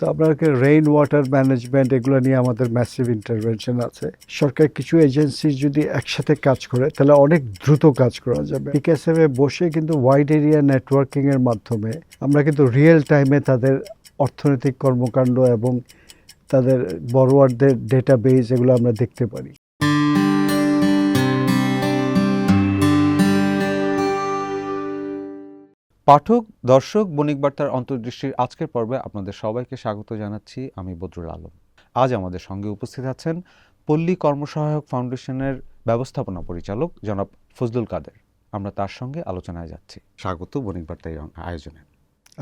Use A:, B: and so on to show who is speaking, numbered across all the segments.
A: তো আপনাকে rain water management এগুলো নিয়ে আমাদের ম্যাসিভ ইন্টারভেনশন আছে। সরকার কিছু এজেন্সি যদি একসাথে কাজ করে তাহলে অনেক দ্রুত কাজ করা যাবে। পিকেএসএফে বসে কিন্তু ওয়াইড এরিয়া নেটওয়ার্কিং এর মাধ্যমে আমরা কিন্তু রিয়েল টাইমে তাদের অর্থনৈতিক কর্মকাণ্ড এবং তাদের বড়োয়ারদের ডেটাবেস এগুলো আমরা দেখতে পারি।
B: পাঠক, দর্শক, বণিক বার্তার অন্তর্দৃষ্টির আজকের পর্বে আপনাদের সবাইকে স্বাগত জানাচ্ছি। আমি বদরুল আলম। আজ আমাদের সঙ্গে উপস্থিত আছেন পল্লী কর্মসহায়ক ফাউন্ডেশনের ব্যবস্থাপনা পরিচালক জনাব ফজলুল কাদের। আমরা তার সঙ্গে আলোচনায় যাচ্ছি। স্বাগত বণিক বার্তার আয়োজনে।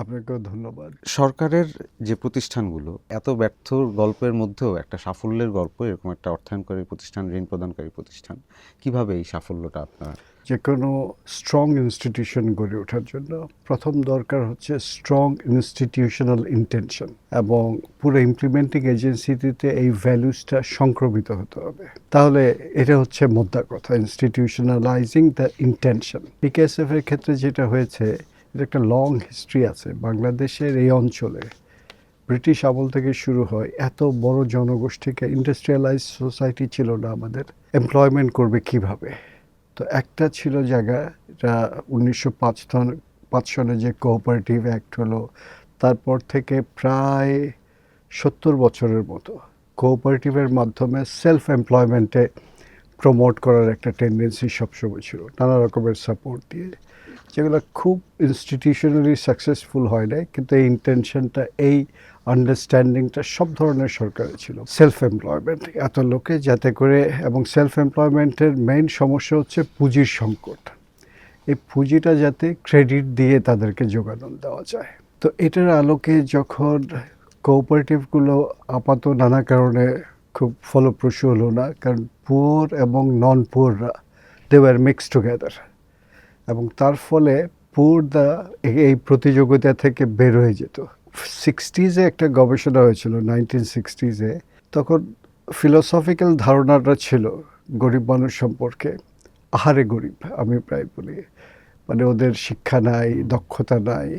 A: আপনাকেও ধন্যবাদ।
B: সরকারের যে প্রতিষ্ঠানগুলো এত ব্যর্থ গল্পের মধ্যেও একটা সাফল্যের গল্প, এরকম একটা অর্থায়নকারী প্রতিষ্ঠান, ঋণ প্রদানকারী প্রতিষ্ঠান, কিভাবে এই সাফল্যটা আপনার?
A: যে কোনো স্ট্রং ইনস্টিটিউশন গড়ে ওঠার জন্য প্রথম দরকার হচ্ছে স্ট্রং ইনস্টিটিউশনাল ইন্টেনশন, এবং পুরো ইমপ্লিমেন্টিং এজেন্সিতে এই ভ্যালুসটা সংক্রমিত হতে হবে। তাহলে এটা হচ্ছে মোদ্দা কথা, ইনস্টিটিউশনালাইজিং দ্য ইন্টেনশন। পিকেএসএফ এর ক্ষেত্রে যেটা হয়েছে, এটা একটা লং হিস্ট্রি আছে বাংলাদেশের এই অঞ্চলে। ব্রিটিশ আমল থেকে শুরু হয়, এত বড় জনগোষ্ঠীকে, ইন্ডাস্ট্রিয়ালাইজ সোসাইটি ছিল না আমাদের, এমপ্লয়মেন্ট করবে কিভাবে? তো একটা ছিল জায়গা, এটা 1905 সনে যে কোঅপারেটিভ অ্যাক্ট হলো, তারপর থেকে প্রায় 70 বছরের মতো কোঅপারেটিভের মাধ্যমে সেলফ এমপ্লয়মেন্টে প্রমোট করার একটা টেন্ডেন্সি সবসময় ছিল, নানা রকমের সাপোর্ট দিয়ে, যেগুলো খুব ইনস্টিটিউশনালি সাকসেসফুল হয় নাই, কিন্তু এই ইন্টেনশনটা, এই আন্ডারস্ট্যান্ডিংটা সব ধরনের সরকারে ছিল। সেলফ এমপ্লয়মেন্ট এত লোকে যাতে করে, এবং সেলফ এমপ্লয়মেন্টের মেইন সমস্যা হচ্ছে পুঁজির সংকট। এই পুঁজিটা যাতে ক্রেডিট দিয়ে তাদেরকে যোগান দেওয়া যায়। তো এটার আলোকে যখন কোঅপারেটিভগুলো আপাতত নানা কারণে খুব ফলপ্রসূ হলো না, কারণ পুয়ার এবং নন পুয়াররা দে ওয়ার মিক্সড টুগেদার, এবং তার ফলে পুরোটা এই প্রতিযোগিতা থেকে বের হয়ে যেত। 60s একটা গবেষণা হয়েছিল, 1960s, তখন ফিলোসফিক্যাল ধারণাটা ছিল গরিব মানুষ সম্পর্কে, আহারে গরিব আমি প্রায় বলি, মানে ওদের শিক্ষা নাই, দক্ষতা নাই,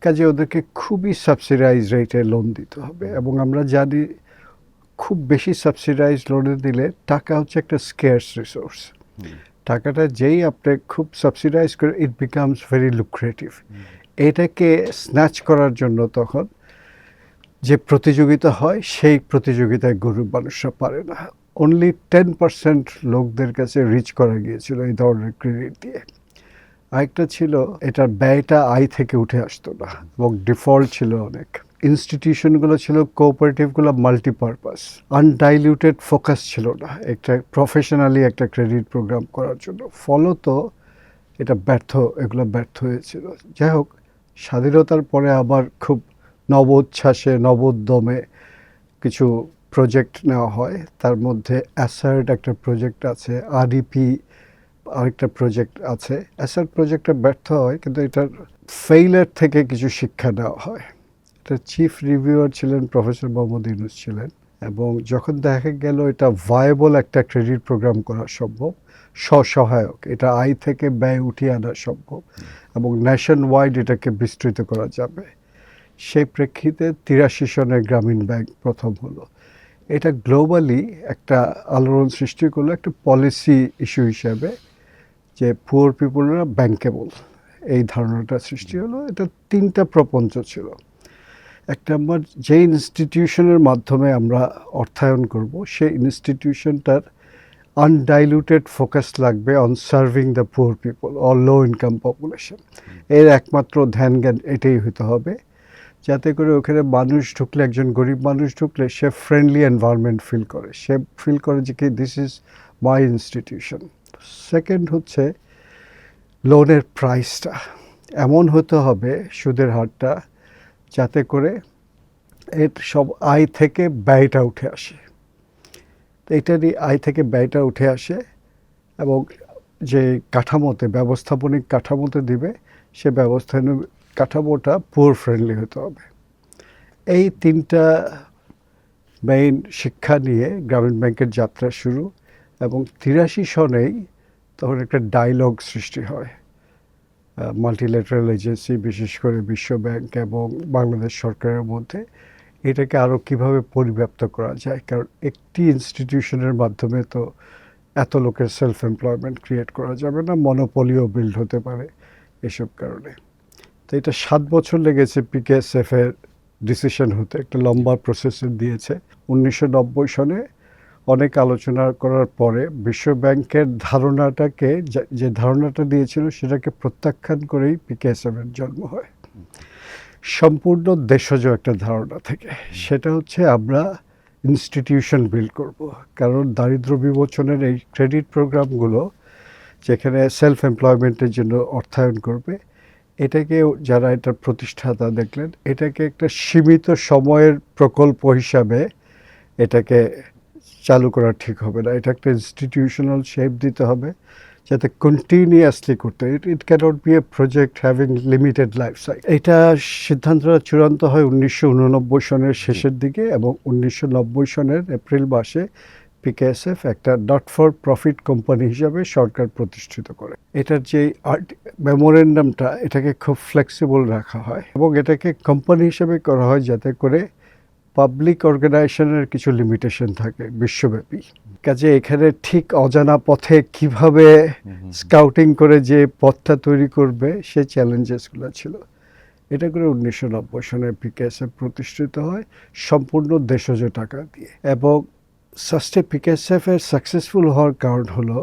A: কাজে ওদেরকে খুবই সাবসিডাইজ রেটে লোন দিতে হবে। এবং আমরা জানি খুব বেশি সাবসিডাইজ লোনে দিলে টাকা হচ্ছে একটা স্কেয়ার্স রিসোর্স। টাকাটা যেই আপনি খুব সাবসিডাইজ করে, ইট বিকামস ভেরি লুক্রেটিভ। এটাকে স্ন্যাচ করার জন্য তখন যে প্রতিযোগিতা হয়, সেই প্রতিযোগিতায় গরিব মানুষরা পারে না। অনলি 10% লোকদের কাছে রিচ করা গিয়েছিল এই ধরনের ক্রেডিট দিয়ে। আরেকটা ছিল, এটার ব্যয়টা আয় থেকে উঠে আসতো না, এবং ডিফল্ট ছিল অনেক। ইনস্টিটিউশনগুলো ছিল, কোঅপারেটিভগুলো মাল্টিপারপাস, আনডাইলিউটেড ফোকাস ছিল না একটা প্রফেশনালি একটা ক্রেডিট প্রোগ্রাম করার জন্য। ফলত এটা এগুলো ব্যর্থ হয়েছিল। যাই হোক, স্বাধীনতার পরে আবার খুব নবোচ্ছ্বাসে, নবোদ্যমে কিছু প্রজেক্ট নেওয়া হয়। তার মধ্যে অ্যাসার্ট একটা প্রজেক্ট আছে, আরডিপি আরেকটা প্রজেক্ট আছে। অ্যাসার্ট প্রজেক্টটা ব্যর্থ হয়, কিন্তু এটার ফেইলার থেকে কিছু শিক্ষা নেওয়া হয়। এটা চিফ রিভিউয়ার ছিলেন প্রফেসর মোহাম্মদ ইউনূস ছিলেন, এবং যখন দেখা গেল এটা ভায়াবল একটা ক্রেডিট প্রোগ্রাম করা সম্ভব, স্বসহায়ক, এটা আয় থেকে ব্যয় উঠিয়ে আনা সম্ভব, এবং ন্যাশন ওয়াইড এটাকে বিস্তৃত করা যাবে, সেই প্রেক্ষিতে 83 সনে গ্রামীণ ব্যাংক প্রথম হলো। এটা গ্লোবালি একটা আলোড়ন সৃষ্টি করলো, একটা পলিসি ইস্যু হিসাবে, যে পুয়ার পিপলরা ব্যাংকেবল, এই ধারণাটা সৃষ্টি হলো। এটা 3টা প্রপঞ্চ ছিল। এক নম্বর, যে ইনস্টিটিউশনের মাধ্যমে আমরা অর্থায়ন করব, সেই ইনস্টিটিউশনটার আনডাইলুটেড ফোকাস লাগবে on serving the poor people or low income population. এর একমাত্র ধ্যান জ্ঞান এটাই হতে হবে, যাতে করে ওখানে মানুষ ঢুকলে, একজন গরিব মানুষ ঢুকলে, সে ফ্রেন্ডলি এনভায়রনমেন্ট ফিল করে, সে ফিল করে যে কি this is my institution. Second হচ্ছে, লোনের প্রাইসটা এমন হতে হবে, সুদের হারটা, যাতে করে এর সব আয় থেকে ব্যয়টা উঠে আসে। তো এটারই আয় থেকে ব্যয়টা উঠে আসে, এবং যে কাঠামোতে, ব্যবস্থাপনিক কাঠামোতে দিবে, সে কাঠামোটা পুয়ার ফ্রেন্ডলি হতে হবে। এই 3টা মেইন শিক্ষা নিয়ে গ্রামীণ ব্যাংকের যাত্রা শুরু, এবং 83 সনেই তখন একটা ডায়লগ সৃষ্টি হয় মাল্টিল্যাটারাল এজেন্সি, বিশেষ করে বিশ্ব ব্যাংক এবং বাংলাদেশ সরকারের মধ্যে। এটাকে আরও কিভাবে পরিব্যাপ্ত করা যায়, কারণ একটি ইনস্টিটিউশনের মাধ্যমে তো এত লোকের সেলফ এমপ্লয়মেন্ট ক্রিয়েট করা যাবে না, মনোপলিও বিল্ড হতে পারে এসব কারণে। তো এটা 7 বছর লেগেছে পিকেএসএফ এর ডিসিশন হতে, একটা লম্বা প্রসেসর দিয়েছে। 1990 সনে অনেক আলোচনা করার পরে বিশ্ব ব্যাংকের ধারণাটাকে যে ধারণাটা দিয়েছিল সেটাকে প্রত্যাখ্যান করেই পিকেএসএফ এর জন্ম হয়, সম্পূর্ণ দেশজ একটা ধারণা থেকে। সেটা হচ্ছে আমরা ইনস্টিটিউশন বিল্ড করব, কারণ দারিদ্র বিমোচনের এই ক্রেডিট প্রোগ্রামগুলো যেখানে সেলফ এমপ্লয়মেন্টের জন্য অর্থায়ন করবে, এটাকে যারা এটার প্রতিষ্ঠাতা দেখলেন এটাকে একটা সীমিত সময়ের প্রকল্প হিসাবে এটাকে চালু করা ঠিক হবে না। এটা একটা ইনস্টিটিউশনাল শেপ দিতে হবে যাতে কন্টিনিউয়াসলি করতে, it cannot be a project having limited life cycle. এটা সিদ্ধান্তটা চূড়ান্ত হয় 1989 সনের শেষের দিকে, এবং 1990 সনের এপ্রিল মাসে পিকেএসএফ একটা নট ফর প্রফিট কোম্পানি হিসাবে সরকার প্রতিষ্ঠিত করে। এটার যে মেমোরেন্ডামটা এটাকে খুব ফ্লেক্সিবল রাখা হয় এবং এটাকে কোম্পানি হিসেবে করা হয় যাতে করে পাবলিক অর্গানাইজেশনের কিছু লিমিটেশন থাকে বিশ্বব্যাপী। কাজে এখানে ঠিক অজানা পথে কিভাবে স্কাউটিং করে যে পথটা তৈরি করবে সে চ্যালেঞ্জেসগুলো ছিল। এটা করে 1990 সনে পিকেএসএফ প্রতিষ্ঠিত হয় সম্পূর্ণ দেশজ টাকা দিয়ে। এবং পিকেএসএফ এর সাকসেসফুল হওয়ার কারণ হলো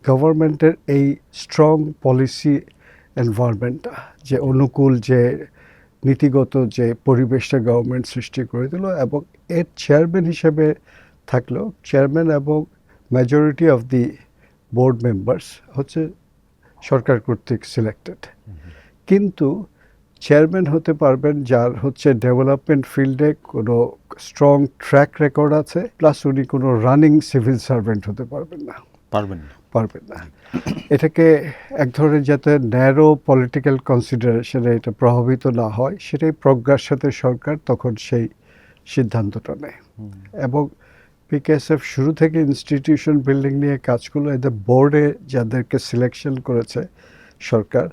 A: গভর্নমেন্টের এই স্ট্রং পলিসি এনভায়রনমেন্টটা, যে অনুকূল যে নীতিগত যে পরিবেশটা গভর্নমেন্ট সৃষ্টি করে দিল, এবং এর চেয়ারম্যান হিসেবে থাকলেও চেয়ারম্যান এবং majority of the board members হচ্ছে সরকার কর্তৃক সিলেক্টেড। কিন্তু চেয়ারম্যান হতে পারবেন যার হচ্ছে ডেভেলপমেন্ট ফিল্ডে কোনো স্ট্রং ট্র্যাক রেকর্ড আছে, প্লাস উনি কোনো রানিং সিভিল সার্ভেন্ট হতে পারবেন না। পারবেন না। এটাকে এক ধরনের যাতে ন্যারো পলিটিক্যাল কনসিডারেশনে এটা প্রভাবিত না হয়, সেটাই প্রজ্ঞার সাথে সরকার তখন সেই সিদ্ধান্তটা নেয়। এবং পিকেএসএফ শুরু থেকে ইনস্টিটিউশন বিল্ডিং নিয়ে কাজ করলো। এদের বোর্ডে যাদেরকে সিলেকশন করেছে সরকার,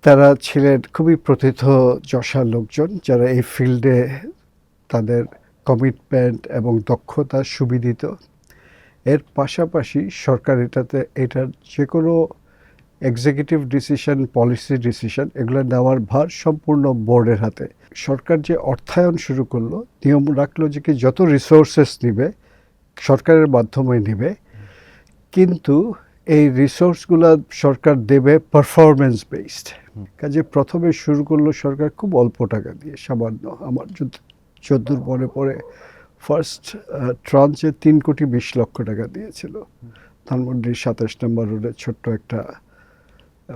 A: তারা ছিলেন খুবই প্রথিতযশা লোকজন, যারা এই ফিল্ডে তাদের কমিটমেন্ট এবং দক্ষতা সুবিদিত। এর পাশাপাশি সরকার এটার যে কোনো এক্সিকিউটিভ ডিসিশন, পলিসি ডিসিশন এগুলো নেওয়ার ভার সম্পূর্ণ বোর্ডের হাতে। সরকার যে অর্থায়ন শুরু করলো, নিয়ম রাখলো যে কি যত রিসোর্সেস নিবে সরকারের মাধ্যমে নেবে, কিন্তু এই রিসোর্সগুলো সরকার দেবে পারফরমেন্স বেসড। কাজে প্রথমে শুরু করলো সরকার খুব অল্প টাকা দিয়ে, সামান্য, আমার যদ্দূর মনে পড়ে ফার্স্ট ট্রান্সে 3,20,00,000 টাকা দিয়েছিল। ধানমন্ডির 27 নম্বর রোডে ছোট্ট একটা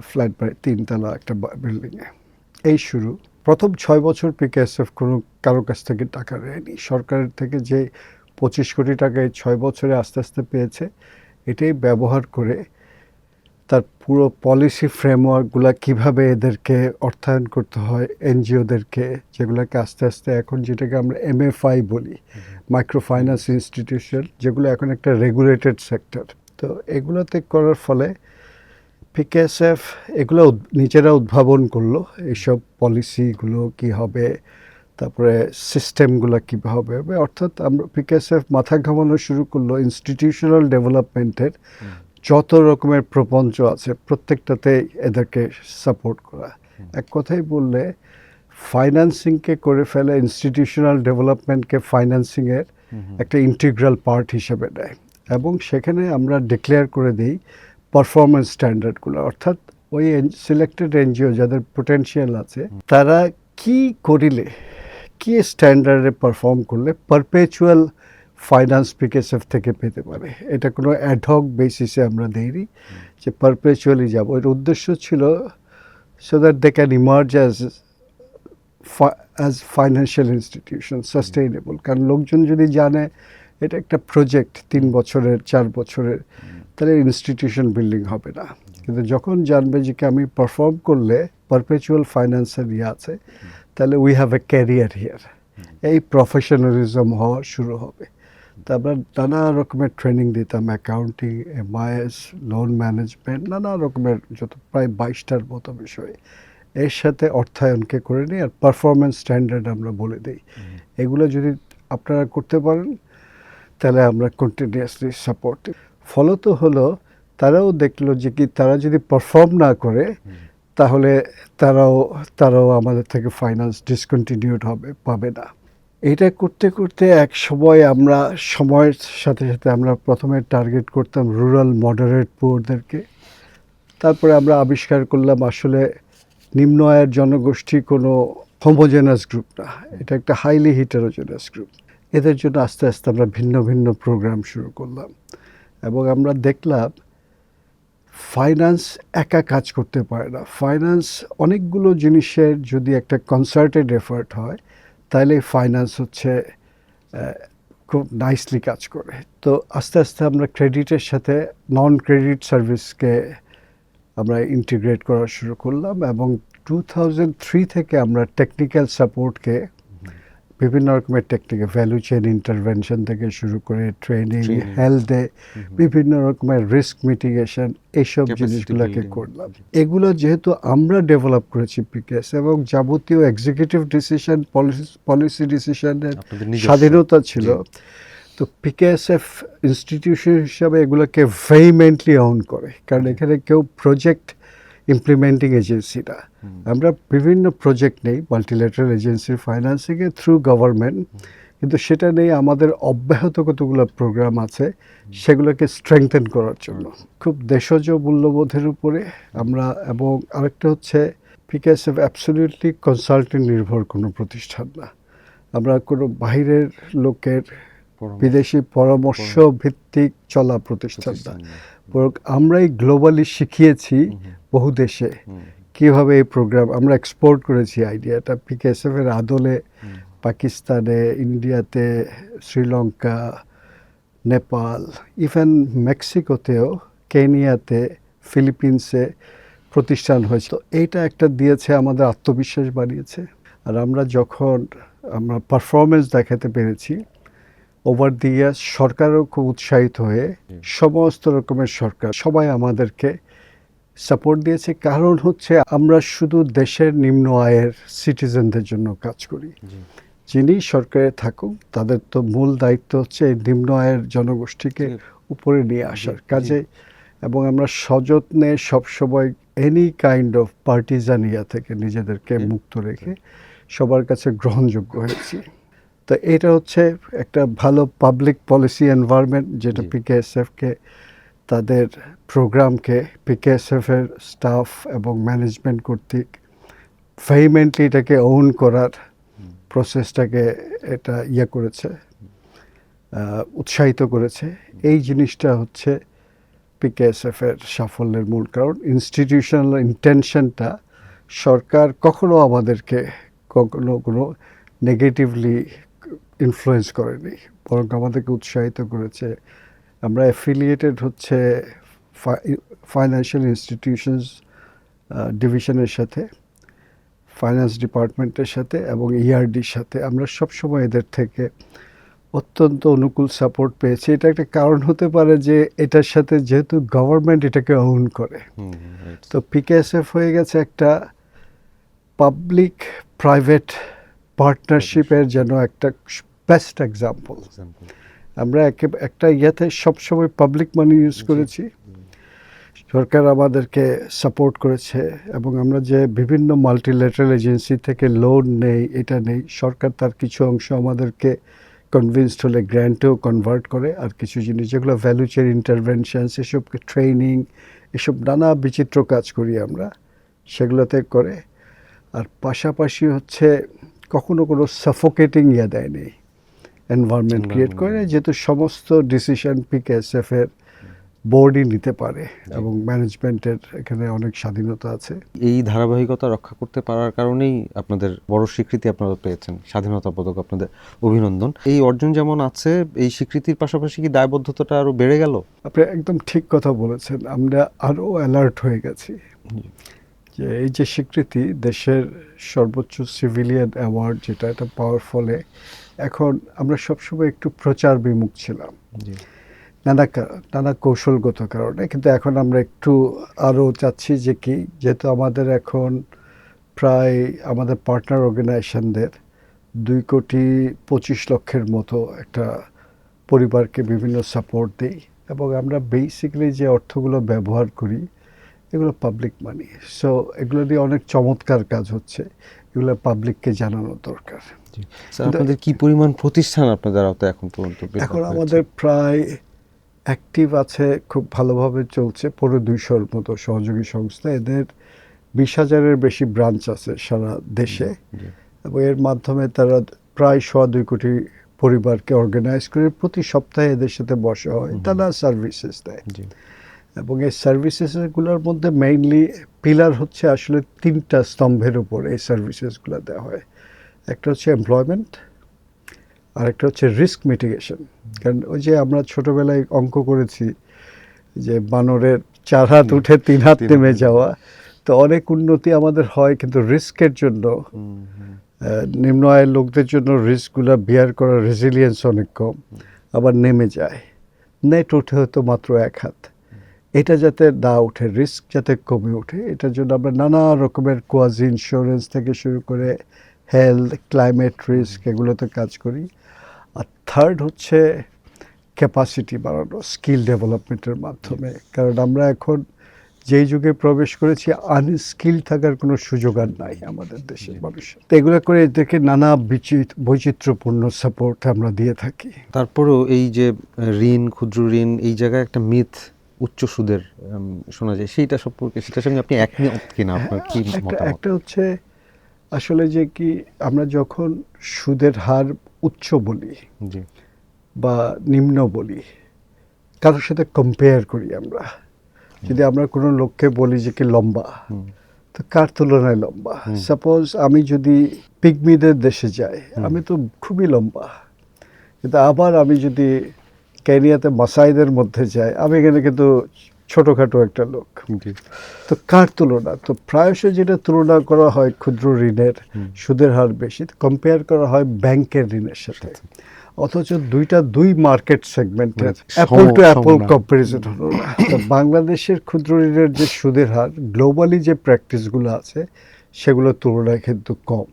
A: ফ্ল্যাট বাড়ি, 3 তলা একটা বিল্ডিংয়ে। এই শুরু। প্রথম 6 বছর পিকেএসএফ কোনো কারো কাছ থেকে টাকা নেয়নি। সরকারের থেকে যে 25 কোটি টাকা এই 6 বছরে আস্তে আস্তে পেয়েছে, এটাই ব্যবহার করে তার পুরো পলিসি ফ্রেমওয়ার্কগুলো কীভাবে এদেরকে অর্থায়ন করতে হয়, এনজিওদেরকে, যেগুলোকে আস্তে আস্তে এখন যেটাকে আমরা এমএফআই বলি, মাইক্রো ফাইন্যান্স ইনস্টিটিউশন, যেগুলো এখন একটা রেগুলেটেড সেক্টর। তো এগুলোতে করার ফলে পিকেএসএফ এগুলো নিজেরা উদ্ভাবন করলো, এইসব পলিসিগুলো কি হবে, তারপরে সিস্টেমগুলো কীভাবে হবে। অর্থাৎ আমরা পিকেএসএফ মাথা ঘামানো শুরু করলো ইনস্টিটিউশনাল ডেভেলপমেন্টের যত রকমের প্রপঞ্চ আছে প্রত্যেকটাতে এদেরকে সাপোর্ট করা। এক কথাই বললে ফাইন্যান্সিংকে করে ফেলে, ইনস্টিটিউশনাল ডেভেলপমেন্টকে ফাইন্যান্সিংয়ের একটা ইন্টিগ্রাল পার্ট হিসেবে নেয়। এবং সেখানে আমরা ডিক্লেয়ার করে দিই পারফরমেন্স স্ট্যান্ডার্ডগুলো, অর্থাৎ ওই সিলেক্টেড এনজিও যাদের পোটেনশিয়াল আছে তারা কি করিলে, কি স্ট্যান্ডার্ডে পারফর্ম করলে পারপেচুয়াল ফাইন্যান্স পিকেএসএফ থেকে পেতে পারে। এটা কোনো অ্যাডহক বেসিসে আমরা দেইনি যে পারপেচুয়ালি যাব। এর উদ্দেশ্য ছিল so that they can emerge as financial institution sustainable. কারণ লোকজন যদি জানে এটা একটা প্রজেক্ট 3 বছরের 4 বছরের, তাহলে ইনস্টিটিউশন বিল্ডিং হবে না। কিন্তু যখন জানবে যে কি আমি পারফর্ম করলে পারপেচুয়াল ফাইন্যান্সের আছে, তাহলে we have a career here, এই প্রফেশনালিজম হওয়া শুরু হবে। তা আমরা নানা রকমের ট্রেনিং দিতাম, অ্যাকাউন্টিং, এমআইএস, লোন ম্যানেজমেন্ট, নানা রকমের যত প্রায় 22টার মতো বিষয়ে। এর সাথে অর্থায়নকে করে নিই আর পারফরমেন্স স্ট্যান্ডার্ড আমরা বলে দিই। এগুলো যদি আপনারা করতে পারেন তাহলে আমরা কন্টিনিউয়াসলি সাপোর্ট। ফলত হলো তারাও দেখলো যে কি তারা যদি পারফর্ম না করে তাহলে তারাও আমাদের থেকে ফাইন্যান্স ডিসকন্টিনিউড পাবে না। এটা করতে করতে এক সময় আমরা সময়ের সাথে সাথে আমরা প্রথমে টার্গেট করতাম রুরাল মডারেট পুয়ারদেরকে। তারপরে আমরা আবিষ্কার করলাম আসলে নিম্ন আয়ের জনগোষ্ঠী কোনো হোমোজেনাস গ্রুপ না, এটা একটা হাইলি হিটারোজেনাস গ্রুপ। এদের জন্য আস্তে আস্তে আমরা ভিন্ন ভিন্ন প্রোগ্রাম শুরু করলাম এবং আমরা দেখলাম ফাইন্যান্স একা কাজ করতে পারে না। ফাইন্যান্স অনেকগুলো জিনিসের যদি একটা কনসার্টেড এফার্ট হয় তাহলে ফাইন্যান্স হচ্ছে খুব নাইসলি কাজ করে। তো আস্তে আস্তে আমরা ক্রেডিটের সাথে নন ক্রেডিট সার্ভিসকে আমরা ইন্টিগ্রেট করা শুরু করলাম এবং 2003 থেকে আমরা টেকনিক্যাল সাপোর্টকে বিভিন্ন রকমের টেকনিক্যাল ভ্যালু চেইন ইন্টারভেনশন থেকে শুরু করে ট্রেনিং, হেলথে, বিভিন্ন রকমের রিস্ক মিটিগেশন, এইসব জিনিসগুলোকে করলাম। এগুলো যেহেতু আমরা ডেভেলপ করেছি পিকেএস এবং যাবতীয় এক্সিকিউটিভ ডিসিশন, পলিসি ডিসিশনের স্বাধীনতা ছিল, তো পিকেএসএফ ইনস্টিটিউশন হিসাবে এগুলোকে ভেহিমেন্টলি অন করে, কারণ এখানে কেউ প্রজেক্ট ইমপ্লিমেন্টিং এজেন্সি না। আমরা বিভিন্ন প্রজেক্ট নেই মাল্টিল্যাটারাল এজেন্সির ফাইন্যান্সিংয়ে থ্রু গভর্নমেন্ট, কিন্তু সেটা নেই আমাদের অব্যাহত কতগুলো প্রোগ্রাম আছে সেগুলোকে স্ট্রেংথেন করার জন্য খুব দেশজ মূল্যবোধের উপরে আমরা। এবং আরেকটা হচ্ছে পিকেএসএফ অ্যাবসলিউটলি কনসালটেন্ট নির্ভর কোনো প্রতিষ্ঠান না। আমরা কোনো বাইরের লোকের বিদেশি পরামর্শ ভিত্তিক চলা প্রতিষ্ঠান না, বরং আমরাই গ্লোবালি শিখিয়েছি বহু দেশে কীভাবে এই প্রোগ্রাম আমরা এক্সপোর্ট করেছি। আইডিয়াটা পিকেএসএফ এর আদলে পাকিস্তানে, ইন্ডিয়াতে, শ্রীলঙ্কা, নেপাল, ইভেন মেক্সিকোতেও, কেনিয়াতে, ফিলিপিন্সে প্রতিষ্ঠান হয়েছে। তো এইটা একটা দিয়েছে আমাদের আত্মবিশ্বাস বাড়িয়েছে। আর আমরা যখন আমরা পারফরমেন্স দেখাতে পেরেছি ওভার দি ইয়ার্স, সরকারও খুব উৎসাহিত হয়ে সমস্ত রকমের সরকার সবাই আমাদেরকে সাপোর্ট দিয়েছে। কারণ হচ্ছে আমরা শুধু দেশের নিম্ন আয়ের সিটিজেনদের জন্য কাজ করি। যিনি সরকারে থাকুক তাদের তো মূল দায়িত্ব হচ্ছে এই নিম্ন আয়ের জনগোষ্ঠীকে উপরে নিয়ে আসার কাজে, এবং আমরা সযত্নে সবসময় এনি কাইন্ড অফ পার্টিজানিয়া থেকে নিজেদেরকে মুক্ত রেখে সবার কাছে গ্রহণযোগ্য হয়েছি। তো এটা হচ্ছে একটা ভালো পাবলিক পলিসি এনভায়রনমেন্ট যেটা পিকেএসএফকে তাদের প্রোগ্রামকে পিকেএসএফের স্টাফ এবং ম্যানেজমেন্ট কর্তৃক ভেহিমেন্টলি এটাকে ওন করার প্রসেসটাকে এটা করেছে, উৎসাহিত করেছে। এই জিনিসটা হচ্ছে পিকেএসএফের সাফল্যের মূল কারণ। ইনস্টিটিউশনাল ইন্টেনশনটা সরকার কখনো আমাদেরকে কোনো নেগেটিভলি ইনফ্লুয়েন্স করেনি, বরং আমাদেরকে উৎসাহিত করেছে। আমরা অ্যাফিলিয়েটেড হচ্ছে ফাইন্যান্সিয়াল ইনস্টিটিউশনস ডিভিশনের সাথে, ফাইন্যান্স ডিপার্টমেন্টের সাথে এবং ইআরডির সাথে। আমরা সবসময় এদের থেকে অত্যন্ত অনুকূল সাপোর্ট পেয়েছি। এটা একটা কারণ হতে পারে যে এটার সাথে যেহেতু গভর্নমেন্ট এটাকে ওন করে, তো পিকেএসএফ হয়ে গেছে একটা পাবলিক প্রাইভেট পার্টনারশিপের যেন একটা বেস্ট এক্সাম্পল। আমরা একটা সবসময় পাবলিক মানি ইউজ করেছি, সরকার আমাদেরকে সাপোর্ট করেছে, এবং আমরা যে বিভিন্ন মাল্টিল্যাটারাল এজেন্সি থেকে লোন নেই, এটা নেই, সরকার তার কিছু অংশ আমাদেরকে কনভিন্সড হলে গ্র্যান্টেও কনভার্ট করে। আর কিছু জিনিস যেগুলো ভ্যালু চেইন ইন্টারভেনশনস, এসবকে ট্রেনিং, এসব নানা বিচিত্র কাজ করি আমরা, সেগুলোতে করে। আর পাশাপাশি হচ্ছে কখনো কোনো সাফোকেটিং দেয়নি, এনভায়রনমেন্ট ক্রিয়েট করে, যেহেতু সমস্ত ডিসিশন পিকেএসএফের বোর্ডই নিতে পারে এবং ম্যানেজমেন্টের এখানে অনেক স্বাধীনতা আছে।
B: এই ধারাবাহিকতা রক্ষা করতে পারার কারণেই আপনাদের বড় স্বীকৃতি আপনারা পেয়েছেন, স্বাধীনতা পদক। আপনাদের অভিনন্দন। এই অর্জন যেমন আছে, এই স্বীকৃতির পাশাপাশি কি দায়বদ্ধতাটা আরও বেড়ে গেল?
A: আপনি একদম ঠিক কথা বলেছেন। আমরা আরও অ্যালার্ট হয়ে গেছি যে এই যে স্বীকৃতি, দেশের সর্বোচ্চ সিভিলিয়ান অ্যাওয়ার্ড যেটা, এটা পাওয়ার ফলে এখন আমরা সবসময় একটু প্রচার বিমুখ ছিলাম নানা কৌশলগত কারণে, কিন্তু এখন আমরা একটু আরও চাচ্ছি যে কি, যেহেতু আমাদের এখন প্রায় আমাদের পার্টনার অর্গানাইজেশনদের 2,25,00,000-এর মতো একটা পরিবারকে বিভিন্ন সাপোর্ট দিই, এবং আমরা বেসিক্যালি যে অর্থগুলো ব্যবহার করি এগুলো পাবলিক মানি। সো এগুলো দিয়ে অনেক চমৎকার কাজ হচ্ছে, এগুলো পাবলিককে জানানো দরকার।
B: স্যার, আপনাদের কি পরিমাণ প্রতিষ্ঠান আপনাদের আওতায় এখন পর্যন্ত?
A: এখন আমাদের প্রায় অ্যাক্টিভ আছে, খুব ভালোভাবে চলছে, 200-র মতো সহযোগী সংস্থা। এদের 20,000-এর বেশি ব্রাঞ্চ আছে সারা দেশে, এবং এর মাধ্যমে তারা প্রায় 2.25 কোটি পরিবারকে অর্গানাইজ করে প্রতি সপ্তাহে এদের সাথে বসা হয়, তারা সার্ভিসেস দেয়। এবং এই সার্ভিসেসগুলোর মধ্যে মেইনলি পিলার হচ্ছে আসলে 3টা স্তম্ভের উপর এই সার্ভিসেসগুলো দেওয়া হয়। একটা হচ্ছে এমপ্লয়মেন্ট, আরেকটা হচ্ছে রিস্ক মিটিগেশন। কারণ ওই যে আমরা ছোটবেলায় অঙ্ক করেছি যে বানরের 4 হাত উঠে 3 হাত নেমে যাওয়া, তো অনেক উন্নতি আমাদের হয়, কিন্তু রিস্কের জন্য নিম্ন আয়ের লোকদের জন্য রিস্কগুলো বিয়ার করার রেজিলিয়েন্স অনেক কম, আবার নেমে যায়, নেট ওঠে হয়তো মাত্র 1 হাত। এটা যাতে না ওঠে, রিস্ক যাতে কমে ওঠে, এটার জন্য আমরা নানা রকমের কোয়াজি ইন্স্যুরেন্স থেকে শুরু করে হেলথ, ক্লাইমেট রিস্ক, এগুলোতে কাজ করি। আর থার্ড হচ্ছে ক্যাপাসিটি বাড়ানো, স্কিল ডেভেলপমেন্টের মাধ্যমে। কারণ আমরা এখন যেই যুগে প্রবেশ করেছি, আনস্কিল থাকার কোনো সুযোগ আর নাই আমাদের দেশের মানুষের। তো এগুলো করে এদেরকে নানা বৈচিত্র্যপূর্ণ সাপোর্ট আমরা দিয়ে থাকি।
B: তারপরেও এই যে ঋণ, ক্ষুদ্র ঋণ, এই জায়গায় একটা মিথ উচ্চ সুদের শোনা যায়, সেইটা সম্পর্কে, সেটার সঙ্গে আপনি একমত কিনা? আপনার কি মতামত?
A: একটা হচ্ছে আসলে যে কি, আমরা যখন সুদের হার উচ্চ বলি বা নিম্ন বলি, কারোর সাথে কম্পেয়ার করি আমরা। যদি আমরা কোনো লোককে বলি যে কি লম্বা, তো কার তুলনায় লম্বা? সাপোজ আমি যদি পিগমিদের দেশে যাই, আমি তো খুবই লম্বা, কিন্তু আবার আমি যদি কেনিয়াতে মাসাইদের মধ্যে যাই, আমি এখানে কিন্তু ছোটোখাটো একটা লোক। তো কার তুলনা? তো প্রায়শই যেটা তুলনা করা হয় ক্ষুদ্র ঋণের সুদের হার বেশি, কম্পেয়ার করা হয় ব্যাংকের ঋণের সাথে। অথচ দুই মার্কেট সেগমেন্টের অ্যাপল টু অ্যাপল কম্পারিজন হলো না। তো বাংলাদেশের ক্ষুদ্র ঋণের যে সুদের হার, গ্লোবালি যে প্র্যাকটিসগুলো আছে সেগুলোর তুলনায় কিন্তু কম,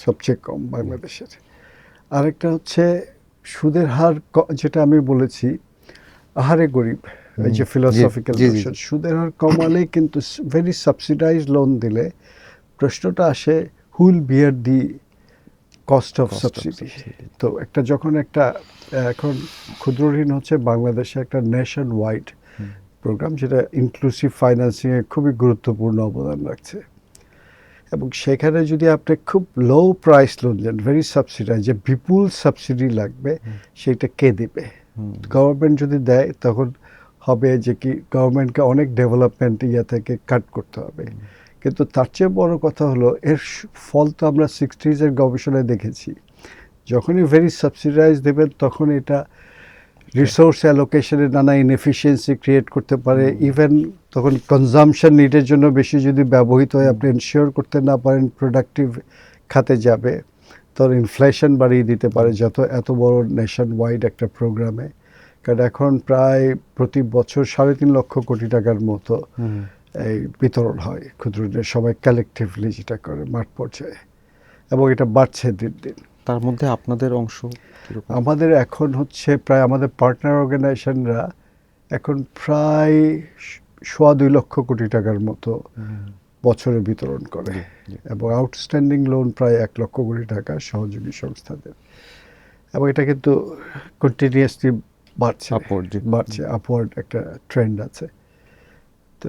A: সবচেয়ে কম বাংলাদেশের। আরেকটা হচ্ছে সুদের হার, যেটা আমি বলেছি আহারে গরিব, এই যে ফিলোসফিক্যাল নোশন, সুদের হার কমালে কিন্তু ভেরি সাবসিডাইজ লোন দিলে প্রশ্নটা আসে, who'll bear the cost of subsidy. তো একটা যখন একটা এখন ক্ষুদ্র ঋণ হচ্ছে বাংলাদেশে একটা নেশন ওয়াইড প্রোগ্রাম, যেটা ইনক্লুসিভ ফাইন্যান্সিংয়ে খুবই গুরুত্বপূর্ণ অবদান রাখছে। এবং সেখানে যদি আপনি খুব লো প্রাইস লোন দেন, ভেরি সাবসিডাইজ, যে বিপুল সাবসিডি লাগবে, সেইটা কে দেবে? গভর্নমেন্ট যদি দেয় তখন হবে যে কি, গভর্নমেন্টকে অনেক ডেভেলপমেন্ট থেকে কাট করতে হবে। কিন্তু তার চেয়ে বড় কথা হলো, এর ফল তো আমরা 60s গবেষণায় দেখেছি, যখনই ভেরি সাবসিডাইজ দেবেন তখন এটা রিসোর্স অ্যালোকেশনে নানা ইনএফিসিয়েন্সি ক্রিয়েট করতে পারে। ইভেন তখন কনজামশন নিডের জন্য বেশি যদি ব্যবহৃত হয়, আপনি এনশিওর করতে না পারেন প্রোডাক্টিভ খাতে যাবে, তখন ইনফ্লেশন বাড়িয়ে দিতে পারে, এত বড় নেশন ওয়াইড একটা প্রোগ্রামে। কারণ এখন প্রায় প্রতি বছর 3.5 লক্ষ কোটি টাকার মতো এই বিতরণ হয় ক্ষুদ্র ঋণের, সবাই কালেকটিভলি যেটা করে মাঠ পর্যায়ে, এবং এটা বাড়ছে দিন দিন।
B: তার মধ্যে আপনাদের অংশ
A: আমাদের এখন হচ্ছে প্রায়, আমাদের পার্টনার অর্গানাইজেশনরা এখন প্রায় 2.25 লক্ষ কোটি টাকার মতো বছরে বিতরণ করে, এবং আউটস্ট্যান্ডিং লোন প্রায় 1 লক্ষ কোটি টাকা সহযোগী সংস্থাদের। এবং এটা কিন্তু কন্টিনিউয়াসলি বাড়ছে, আপওয়ার্ড একটা ট্রেন্ড আছে। তো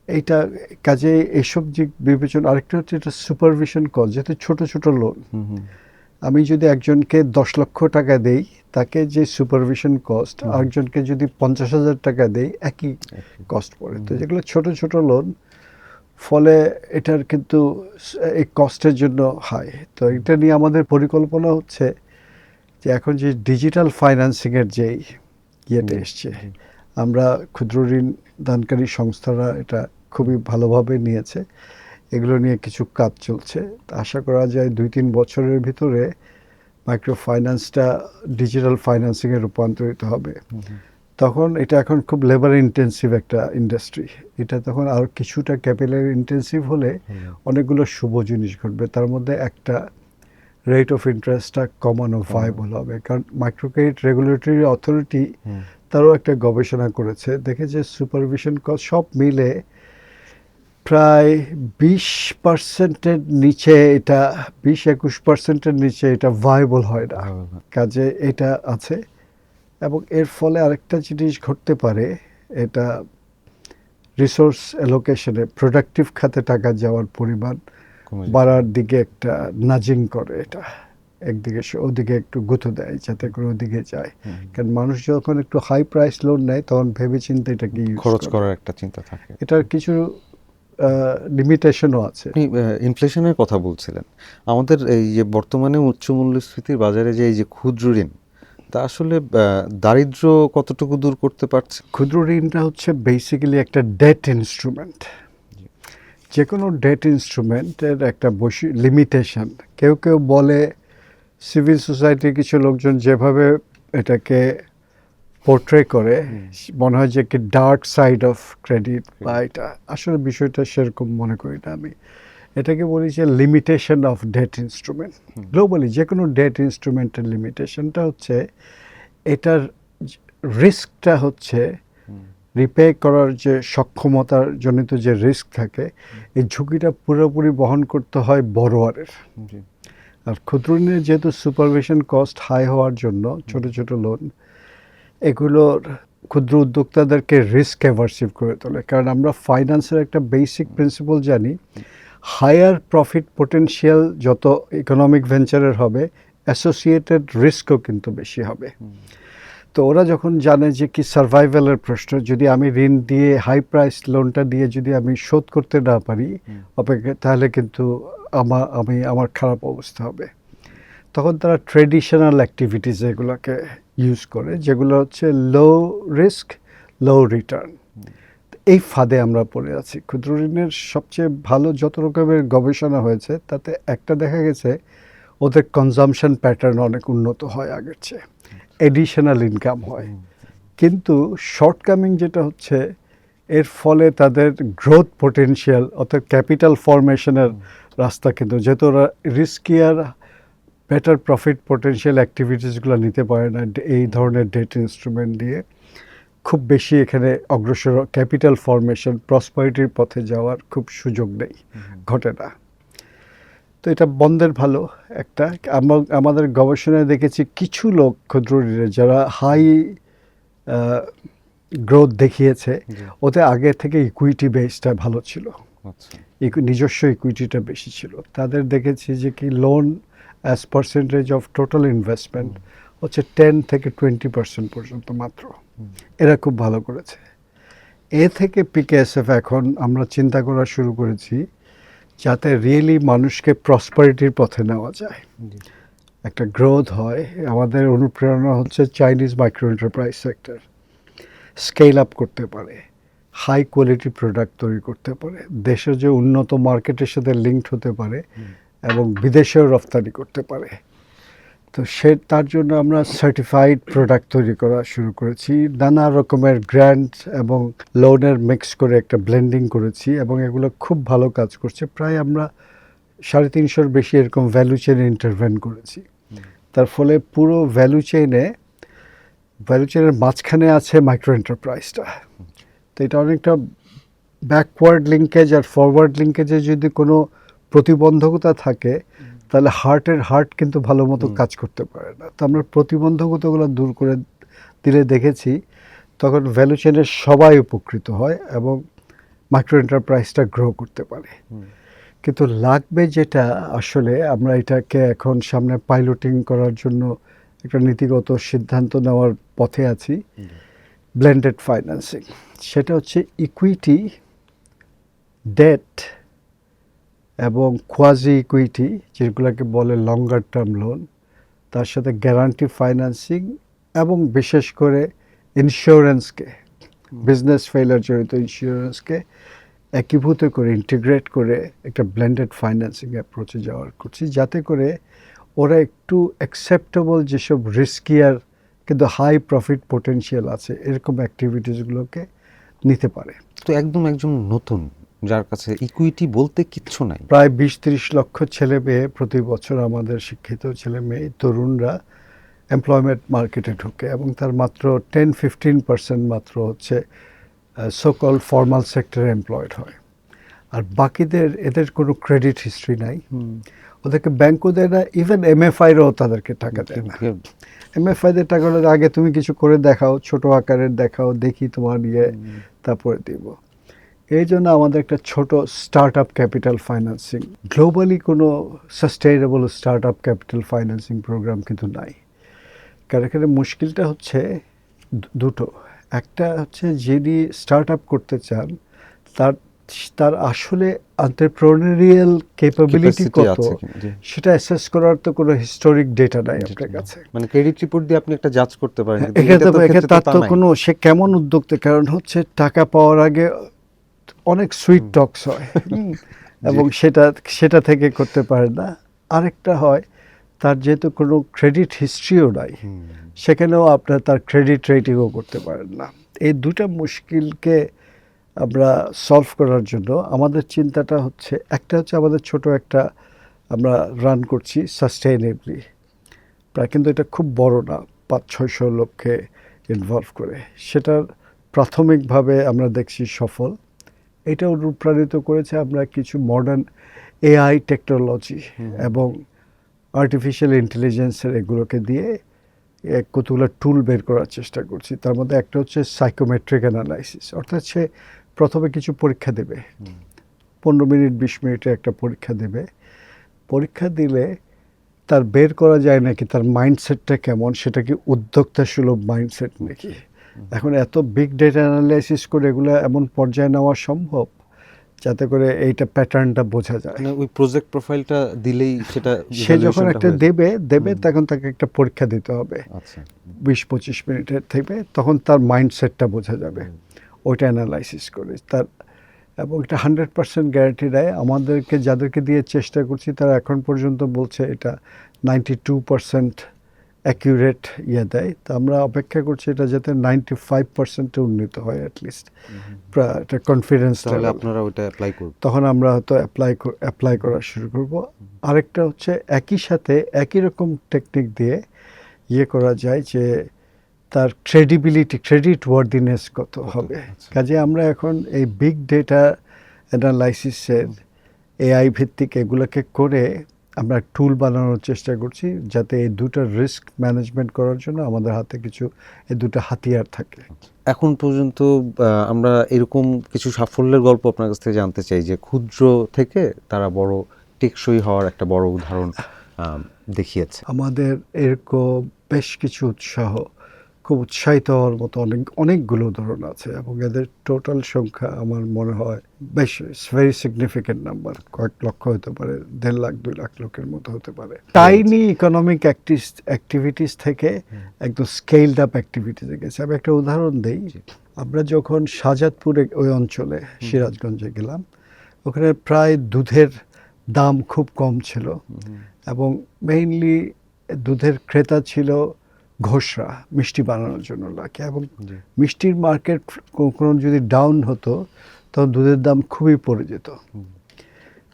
A: এইটা কাজে এইসব যে বিবেচনা। আরেকটা হচ্ছে এটা সুপারভিশন কস্ট, যেহেতু ছোট ছোট লোন, আমি যদি একজনকে 10 লক্ষ টাকা দেই, তাকে যে সুপারভিশন কস্ট, আরেকজনকে যদি 50,000 টাকা দেই, একই কস্ট পড়ে। তো যেগুলো ছোট ছোট লোন, ফলে এটার কিন্তু এই কস্টের জন্য হাই। তো এটা নিয়ে আমাদের পরিকল্পনা হচ্ছে যে এখন যে ডিজিটাল ফাইন্যান্সিংয়ের যেই ইয়েটা এসছে, আমরা ক্ষুদ্র ঋণ দানকারী সংস্থারা এটা খুবই ভালোভাবে নিয়েছে, এগুলো নিয়ে কিছু কাজ চলছে। আশা করা যায় 2-3 বছরের ভিতরে মাইক্রো ফাইন্যান্সটা ডিজিটাল ফাইন্যান্সিংয়ে রূপান্তরিত হবে। তখন এটা এখন খুব লেবার ইন্টেন্সিভ একটা ইন্ডাস্ট্রি। এটা তখন আর কিছুটা ক্যাপিটাল ইন্টেন্সিভ হলে অনেকগুলো শুভ জিনিস ঘটবে। তার মধ্যে একটা রেট অফ ইন্টারেস্টটা কমানো ভাইবল হবে, কারণ মাইক্রোক্রেডিট রেগুলেটরি অথরিটি তারও একটা গবেষণা করেছে, দেখে যে সুপারভিশন কস্ট সব মিলে প্রায় 20%-এর নিচে, এটা 20-21%-এর নিচে এটা ভাইবল হয় না। কাজে এটা আছে, এবং এর ফলে আরেকটা জিনিস ঘটতে পারে, এটা রিসোর্স অ্যালোকেশনে প্রোডাক্টিভ খাতে টাকা যাওয়ার পরিমাণ বাড়ার দিকে একটা নাজিং করে। এটা একদিকে ওদিকে একটু গুঁতো দেয় যাতে করে ওদিকে যায়, কারণ মানুষ যখন একটু হাই প্রাইস লোন নেয় তখন ভেবে চিন্তে এটাকে
B: খরচ করার একটা চিন্তা থাকে।
A: এটার কিছু লিমিটেশনও আছে।
B: আপনি ইনফ্লেশনের কথা বলছিলেন, আমাদের এই যে বর্তমানে উচ্চ মূল্যস্ফীতির বাজারে যে এই যে ক্ষুদ্র ঋণ, তা আসলে দারিদ্র্য কতটুকু দূর করতে পারছে?
A: ক্ষুদ্র ঋণটা হচ্ছে বেসিক্যালি একটা ডেট ইনস্ট্রুমেন্ট। যে কোনো ডেট ইনস্ট্রুমেন্টের একটা লিমিটেশন। কেউ কেউ বলে, সিভিল সোসাইটির কিছু লোকজন যেভাবে এটাকে পোর্ট্রে করে, মনে হয় যে কি ডার্ক সাইড অফ ক্রেডিট, বা এটা আসলে বিষয়টা সেরকম মনে করি না আমি। এটাকে বলি যে limitation of debt instrument. Globally যে কোনো ডেট ইনস্ট্রুমেন্টের লিমিটেশনটা হচ্ছে, এটার রিস্কটা হচ্ছে রিপে করার যে সক্ষমতার জনিত যে রিস্ক থাকে, এই ঝুঁকিটা পুরোপুরি বহন করতে হয় বড়োয়ারের। আর ক্ষুদ্র ঋণের যেহেতু সুপারভিশন কস্ট হাই হওয়ার জন্য ছোট ছোট লোন, এগুলোর ক্ষুদ্র উদ্যোক্তাদেরকে রিস্ক অ্যাভার্সিভ করে তোলে। কারণ আমরা ফাইন্যান্সের একটা বেসিক প্রিন্সিপাল জানি, হায়ার প্রফিট পোটেনশিয়াল যত ইকোনমিক ভেঞ্চারের হবে, অ্যাসোসিয়েটেড রিস্কও কিন্তু বেশি হবে। তো ওরা যখন জানে যে কি সার্ভাইভালের প্রশ্ন, যদি আমি ঋণ দিয়ে হাই প্রাইস লোনটা দিয়ে যদি আমি শোধ করতে না পারি অপেক্ষা, তাহলে কিন্তু আমার খারাপ অবস্থা হবে। তখন তারা ট্রেডিশনাল অ্যাক্টিভিটিস এগুলোকে ইউজ করে, যেগুলো হচ্ছে লো রিস্ক লো রিটার্ন। এই ফাঁদে আমরা পড়ে আছি। ক্ষুদ্র ঋণের সবচেয়ে ভালো যত রকমের গবেষণা হয়েছে, তাতে একটা দেখা গেছে ওদের কনজামশন প্যাটার্ন অনেক উন্নত হয় আগের চেয়ে, এডিশনাল ইনকাম হয়। কিন্তু শর্টকামিং যেটা হচ্ছে, এর ফলে তাদের গ্রোথ পোটেনশিয়াল অর্থাৎ ক্যাপিটাল ফরমেশনের রাস্তা, কিন্তু যেহেতু ওরা রিস্কিয়ার বেটার প্রফিট পোটেনশিয়াল অ্যাক্টিভিটিসগুলো নিতে পারে না এই ধরনের ডেট ইনস্ট্রুমেন্ট দিয়ে, খুব বেশি এখানে অগ্রসর ক্যাপিটাল ফরমেশন প্রসপারিটির পথে যাওয়ার খুব সুযোগ নেই, ঘটে না। তো এটা বন্ধের ভালো একটা। আমাদের গবেষণায় দেখেছি কিছু লোক ক্ষুদ্র ঋণে যারা হাই গ্রোথ দেখিয়েছে, ওতে আগে থেকে ইকুইটি বেসটা ভালো ছিল, নিজস্ব ইকুইটিটা বেশি ছিল। তাদের দেখেছি যে কি loan as percentage of total investment হচ্ছে 10-20% পর্যন্ত মাত্র। এরা খুব ভালো করেছে। এ থেকে পিকেএসএফ এখন আমরা চিন্তা করা শুরু করেছি যাতে রিয়েলি মানুষকে প্রসপারিটির পথে নেওয়া যায়, একটা গ্রোথ হয়। আমাদের অনুপ্রেরণা হচ্ছে Chinese micro enterprise sector scale up করতে পারে, হাই কোয়ালিটি প্রোডাক্ট তৈরি করতে পারে, দেশের যে উন্নত মার্কেটের সাথে লিঙ্কড হতে পারে এবং বিদেশেও রফতানি করতে পারে। তো তার জন্য আমরা সার্টিফাইড প্রোডাক্ট তৈরি করা শুরু করেছি। নানা রকমের গ্র্যান্ট এবং লোনের মিক্স করে একটা ব্লেন্ডিং করেছি, এবং এগুলো খুব ভালো কাজ করছে। প্রায় আমরা 350-র বেশি এরকম ভ্যালু চেইনে ইন্টারভেন করেছি। তার ফলে পুরো ভ্যালু চেইনের মাঝখানে আছে মাইক্রো এন্টারপ্রাইজটা। তো এটা অনেকটা ব্যাকওয়ার্ড লিঙ্কেজ আর ফরওয়ার্ড লিঙ্কেজে যদি কোনো প্রতিবন্ধকতা থাকে, তাহলে হার্ট কিন্তু ভালো মতো কাজ করতে পারে না। তো আমরা প্রতিবন্ধকতাগুলো দূর করে দিলে দেখেছি তখন ভ্যালু চেইনের সবাই উপকৃত হয় এবং মাইক্রো এন্টারপ্রাইজটা গ্রো করতে পারে। কিন্তু লাগবে যেটা, আসলে আমরা এটাকে এখন সামনে পাইলটিং করার জন্য একটা নীতিগত সিদ্ধান্ত নেওয়ার পথে আছি, ব্লেন্ডেড ফাইন্যান্সিং। সেটা হচ্ছে ইকুইটি, ডেট এবং কোয়াজি ইকুইটি, যেগুলোকে বলে লঙ্গার টার্ম লোন, তার সাথে গ্যারান্টি ফাইন্যান্সিং, এবং বিশেষ করে ইন্স্যুরেন্সকে, বিজনেস ফেইলার জড়িত ইন্স্যুরেন্সকে একীভূত করে ইন্টিগ্রেট করে একটা ব্লেন্ডেড ফাইন্যান্সিং অ্যাপ্রোচে যাওয়ার করছি, যাতে করে ওরা একটু অ্যাকসেপ্টেবল যেসব রিস্কিয়ার কিন্তু হাই প্রফিট পোটেনশিয়াল আছে এরকম অ্যাক্টিভিটিসগুলোকে নিতে পারে।
B: তো একদম একজন নতুন যার কাছে ইকুইটি বলতে কিচ্ছু নাই,
A: প্রায় 20-30 লক্ষ ছেলে মেয়ে প্রতি বছর আমাদের শিক্ষিত ছেলে মেয়ে তরুণরা এমপ্লয়মেন্ট মার্কেটে ঢোকে এবং তার মাত্র 10-15% মাত্র হচ্ছে সোকল ফর্মাল সেক্টরে এমপ্লয়েড হয়। আর বাকিদের এদের কোনো ক্রেডিট হিস্ট্রি নাই, ওদেরকে ব্যাংকও দেয় না, ইভেন এমএফআইরাও তাদেরকে টাকা দেয় না। এমএফআইদের টাকাটা আগে তুমি কিছু করে দেখাও, ছোট আকারের দেখাও, দেখি তোমার ইয়ে, তারপরে দিব। এই জন্য আমাদের একটা ছোট start up capital financing, globally কোনো sustainable start up capital financing program কিন্তু নাই। কারণ এখানে মুশকিলটা হচ্ছে দুটো। একটা হচ্ছে যিনি স্টার্ট আপ করতে চান তার আসলে এন্টারপ্রেনিউরিয়াল ক্যাপাবিলিটি কত সেটা অ্যাসেস করার তো কোনো হিস্টোরিক ডেটা নাই আপনার কাছে।
B: মানে ক্রেডিট রিপোর্ট দিয়ে আপনি একটা জাজ করতে পারেন,
A: তার তো কোনো সে কেমন উদ্যোক্তা, কারণ হচ্ছে টাকা পাওয়ার আগে অনেক সুইট টক্স হয় এবং সেটা থেকে করতে পারে না। আরেকটা হয় তার যেহেতু কোনো ক্রেডিট হিস্ট্রিও নাই, সেখানেও আপনার তার ক্রেডিট রেটিংও করতে পারেন না। এই দুটা মুশকিলকে আমরা সলভ করার জন্য আমাদের চিন্তাটা হচ্ছে, একটা হচ্ছে আমাদের ছোট একটা আমরা রান করছি সাস্টেইনেবলি, প্রায় কিন্তু এটা খুব বড় না, 500-600 লোককে ইনভলভ করে। সেটার প্রাথমিকভাবে আমরা দেখছি সফল। এটা অনুপ্রাণিত করেছে আমরা কিছু মডার্ন এআই টেকনোলজি এবং আর্টিফিশিয়াল ইন্টেলিজেন্সের এগুলোকে দিয়ে কতগুলো টুল বের করার চেষ্টা করছি। তার মধ্যে একটা হচ্ছে সাইকোমেট্রিক অ্যানালাইসিস, অর্থাৎ সে প্রথমে কিছু পরীক্ষা দেবে, 15 মিনিট 20 মিনিটে একটা পরীক্ষা দেবে। পরীক্ষা দিলে তার বের করা যায় নাকি তার মাইন্ডসেটটা কেমন, সেটা কি উদ্যোক্তা সুলভ মাইন্ডসেট নাকি। এখন এত বিগ ডেটা অ্যানালাইসিস করে এগুলো এমন পর্যায়ে নেওয়া সম্ভব যাতে করে এইটা প্যাটার্নটা বোঝা যায়।
B: ওই প্রজেক্ট প্রোফাইলটা দিলেই সেটা
A: সে যখন একটা দেবে তখন তাকে একটা পরীক্ষা দিতে হবে 20-25 মিনিটের থেকে, তখন তার মাইন্ডসেটটা বোঝা যাবে ওইটা অ্যানালাইসিস করে তার। এবং এটা 100% গ্যারান্টি দেয় আমাদেরকে, যাদেরকে দিয়ে চেষ্টা করছি তারা এখন পর্যন্ত বলছে এটা 92% অ্যাকিউরেট দেয়। তো আমরা অপেক্ষা করছি এটা যাতে 95%-এ উন্নীত হয় অ্যাটলিস্ট, একটা কনফিডেন্স লেভেল।
B: আপনারা ওটা অ্যাপ্লাই করুন,
A: তখন আমরা হয়তো অ্যাপ্লাই করা শুরু করব। আরেকটা হচ্ছে একই সাথে একই রকম টেকনিক দিয়ে করা যায় যে তার ক্রেডিট ওয়ার্দিনেস কত হবে। কাজে আমরা এখন এই বিগ ডেটা অ্যানালাইসিসের এআই ভিত্তিক এগুলোকে করে আমরা টুল বানানোর চেষ্টা করছি যাতে এই দুটো রিস্ক ম্যানেজমেন্ট করার জন্য আমাদের হাতে কিছু এই দুটো হাতিয়ার থাকে।
B: এখন পর্যন্ত আমরা এরকম কিছু সাফল্যের গল্প আপনার কাছ থেকে জানতে চাই যে ক্ষুদ্র থেকে তারা বড় টেকসই হওয়ার একটা বড় উদাহরণ দেখিয়েছে।
A: আমাদের এরকম বেশ কিছু খুব উৎসাহিত হওয়ার মতো অনেকগুলো উদাহরণ আছে এবং এদের টোটাল সংখ্যা আমার মনে হয় বেশ ভেরি সিগনিফিকেন্ট নাম্বার, কয়েক লক্ষ হতে পারে, 1.5 লাখ 2 লাখ লোকের মতো হতে পারে। টাইনি ইকোনমিক অ্যাক্টিভিটিস থেকে একদম স্কেলড আপ অ্যাক্টিভিটিসে গেছে। আমি একটা উদাহরণ দিই। আমরা যখন শাহজাদপুরে ওই অঞ্চলে সিরাজগঞ্জে গেলাম, ওখানে প্রায় দুধের দাম খুব কম ছিল এবং মেইনলি দুধের ক্রেতা ছিল ঘোষরা, মিষ্টি বানানোর জন্য লাগে, এবং মিষ্টির মার্কেট কোনো যদি ডাউন হতো তখন দুধের দাম খুবই পড়ে যেত।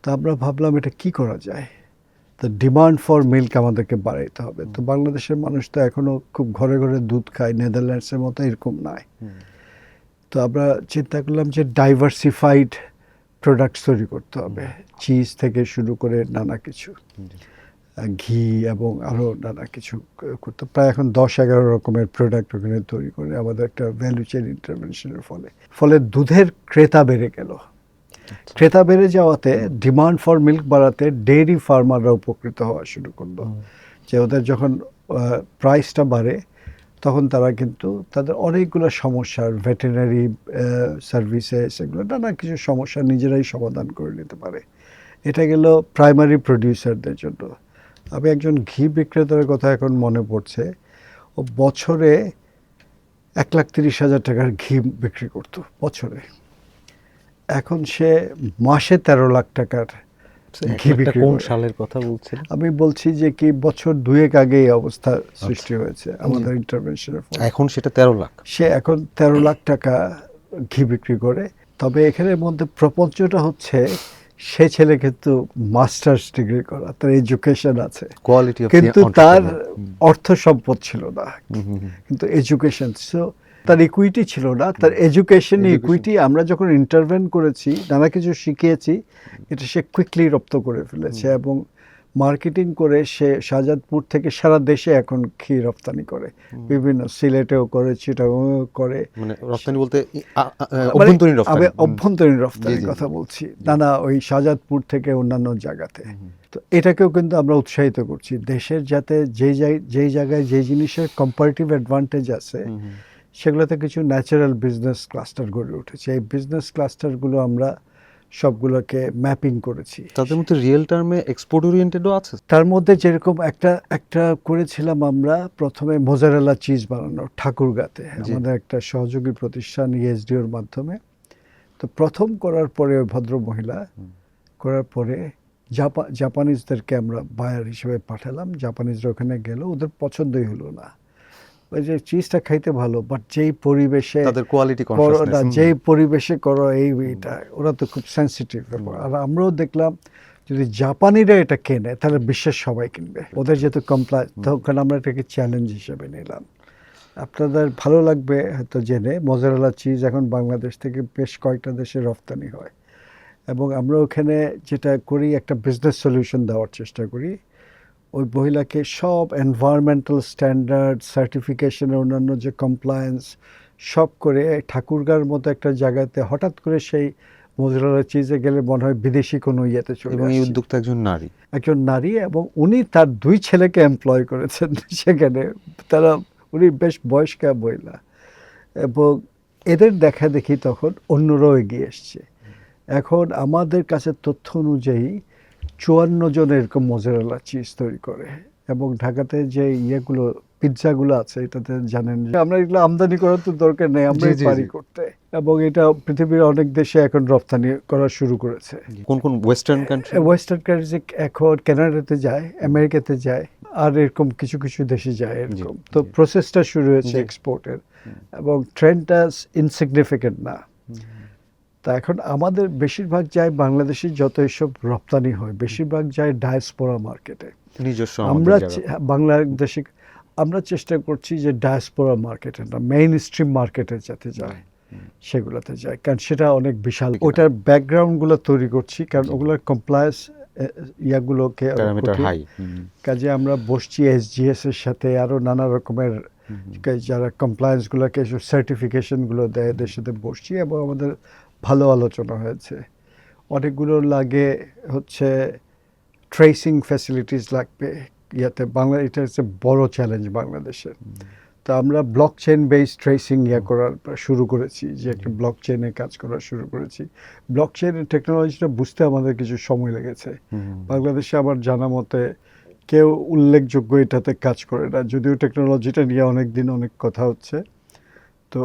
A: তো আমরা ভাবলাম এটা কি করা যায়, তো ডিমান্ড ফর মিল্ক আমাদেরকে বাড়াইতে হবে। তো বাংলাদেশের মানুষ তো এখনও খুব ঘরে ঘরে দুধ খায়, নেদারল্যান্ডসের মতো এরকম নয়। তো আমরা চিন্তা করলাম যে ডাইভার্সিফাইড প্রোডাক্টস তৈরি করতে হবে, চিজ থেকে শুরু করে নানা কিছু, ঘি এবং আরও নানা কিছু করতে। প্রায় এখন 10-11 রকমের প্রোডাক্ট ওখানে তৈরি করে আমাদের একটা ভ্যালু চেইন ইন্টারভেনশনের ফলে দুধের ক্রেতা বেড়ে গেল। ক্রেতা বেড়ে যাওয়াতে ডিমান্ড ফর মিল্ক বাড়াতে ডেইরি ফার্মাররা উপকৃত হওয়া শুরু করলো, যে ওদের যখন প্রাইসটা বাড়ে তখন তারা কিন্তু তাদের অনেকগুলো সমস্যার ভেটেরিনারি সার্ভিসেস এগুলো নানা কিছু সমস্যা নিজেরাই সমাধান করে নিতে পারে। এটা গেল প্রাইমারি প্রডিউসারদের জন্য। আমি একজন ঘি বিক্রেতার কথা এখন মনে পড়ছে, ও বছরে 1,30,000 টাকার ঘি বিক্রি করতো বছরে। এখন সে মাসে 13 লাখ টাকার ঘি বিক্রি
B: কোন
A: করে।
B: সালের কথা বলছেন?
A: আমি বলছি যে কি বছর 2 আগে এই অবস্থা সৃষ্টি হয়েছে আমাদের ইন্টারভেনশনের ফলে।
B: এখন সেটা 13 লাখ।
A: সে এখন 13 লাখ টাকা ঘি বিক্রি করে। তবে এখানের মধ্যে প্রপঞ্চটা হচ্ছে সে ছেলে কিন্তু মাস্টার্স ডিগ্রি করা, তার এডুকেশন আছে,
B: কোয়ালিটি অফ
A: কিন্তু তার অর্থ সম্পদ ছিল না, কিন্তু এডুকেশন, সো তার ইকুইটি ছিল না, তার এডুকেশন ইকুইটি আমরা যখন ইন্টারভেন করেছি, নানা কিছু শিখিয়েছি, এটা সে কুইকলি রপ্ত করে ফেলেছে এবং মার্কেটিং করে সে শাহজাদপুর থেকে সারা দেশে এখন ঘি রপ্তানি করে, বিভিন্ন সিলেটেও করে, চিটাগাংও করে।
B: মানে রপ্তানি বলতে অভ্যন্তরীণ রপ্তানি।
A: অভ্যন্তরীণ রপ্তানির কথা বলছি, নানা ওই শাহজাদপুর থেকে অন্যান্য জায়গাতে। তো এটাকেও কিন্তু আমরা উৎসাহিত করছি, দেশের যাতে যেই জায়গায় যে জিনিসের কম্পারেটিভ অ্যাডভান্টেজ আছে সেগুলোতে কিছু ন্যাচারাল বিজনেস ক্লাস্টার গড়ে উঠেছে। এই বিজনেস ক্লাস্টারগুলো আমরা সবগুলোকে ম্যাপিং করেছি।
B: তাদের মধ্যে রিয়েল টার্মে এক্সপোর্ট ওরিয়েন্টেডও আছে।
A: তার মধ্যে যেরকম একটা করেছিলাম আমরা প্রথমে মোজারেলা চিজ বানানো ঠাকুরগাঁতে, আমাদের একটা সহযোগী প্রতিষ্ঠান ইএসডিওর মাধ্যমে। তো প্রথম করার পরে ওই ভদ্র মহিলা করার পরে জাপানিজদেরকে আমরা বায়ার হিসেবে পাঠালাম, জাপানিজরা ওখানে গেল, ওদের পছন্দই হলো না। ওই যে চিজটা খাইতে ভালো, বাট যেই পরিবেশে
B: তাদের কোয়ালিটি
A: করো
B: কনসিয়াসনেস,
A: না, যেই পরিবেশে করো এইটা, ওরা তো খুব সেন্সিটিভ ব্যাপার। আর আমরাও দেখলাম যদি জাপানিরা এটা কেনে তাহলে বিশ্বের সবাই কিনবে, ওদের যেহেতু কমপ্লাই, তখন আমরা এটাকে চ্যালেঞ্জ হিসেবে নিলাম। আপনাদের ভালো লাগবে হয়তো জেনে, মোজারেলা চিজ এখন বাংলাদেশ থেকে বেশ কয়েকটা দেশে রপ্তানি হয় এবং আমরা ওখানে যেটা করি, একটা বিজনেস সলিউশন দেওয়ার চেষ্টা করি। ওই মহিলাকে সব এনভায়রনমেন্টাল স্ট্যান্ডার্ড, সার্টিফিকেশনের অন্যান্য যে কমপ্লায়েন্স সব করে ঠাকুরগাঁর মতো একটা জায়গাতে হঠাৎ করে সেই মোজারেলা চিজে গেলে মনে হয় বিদেশি কোনো ইয়েতে চলে
B: এবং এই
A: আসছি।
B: উদ্যোক্তা একজন নারী
A: এবং উনি তার 2 ছেলেকে এমপ্লয় করেছেন সেখানে। উনি বেশ বয়স্কা মহিলা এবং এদের দেখা দেখি তখন অন্যরাও এগিয়ে এসছে। এখন আমাদের কাছে তথ্য অনুযায়ী 54 জন এরকম মোজারেলা চিজ তৈরি করে এবং ঢাকাতে যে পিৎজাগুলো আছে, এটাতে জানেন যে আমরা এগুলো আমদানি করার তো দরকার নেই, আমরাই পারি করতে, এবং এটা পৃথিবীর অনেক দেশে এখন রপ্তানি করা শুরু করেছে।
B: কোন কোন ওয়েস্টার্ন
A: কান্ট্রি এখন কানাডাতে যায়, আমেরিকাতে যায়, আর এরকম কিছু কিছু দেশে যায় এরকম। তো প্রসেসটা শুরু হয়েছে এক্সপোর্টের এবং ট্রেন্ডটা ইনসিগনিফিকেন্ট না। তা এখন আমাদের বেশিরভাগ যায়, বাংলাদেশের যত এসব রপ্তানি হয় বেশিরভাগ যায় ডায়াসপোরা মার্কেটে।
B: নিজস্ব
A: আমরা বাংলাদেশে আমরা চেষ্টা করছি যে ডায়াসপোরা মার্কেটে না, মেইন স্ট্রিম মার্কেটে যাতে যায়, সেগুলোতে যায়, কারণ সেটা অনেক বিশাল। ওটার ব্যাকগ্রাউন্ডগুলো তৈরি করছি, কারণ ওগুলোর কমপ্লায়েন্স ইয়াগুলোকে কাজে আমরা বসছি এসজিএস এর সাথে, আরও নানা রকমের যারা কমপ্লায়েন্সগুলোকে সার্টিফিকেশনগুলো দেয় এদের সাথে বসছি এবং আমাদের ভালো আলোচনা হয়েছে। অনেকগুলো লাগে হচ্ছে ট্রেসিং ফ্যাসিলিটিস লাগবে ইয়াতে, এটা হচ্ছে বড় চ্যালেঞ্জ বাংলাদেশের। তো আমরা ব্লক চেইন বেসড ট্রেসিং করার শুরু করেছি, যে একটা ব্লক চেইনে কাজ করা শুরু করেছি। ব্লক চেইনের টেকনোলজিটা বুঝতে আমাদের কিছু সময় লেগেছে। বাংলাদেশে আমার জানা মতে কেউ উল্লেখযোগ্য এটাতে কাজ করে না, যদিও টেকনোলজিটা নিয়ে অনেক দিন অনেক কথা হচ্ছে। তো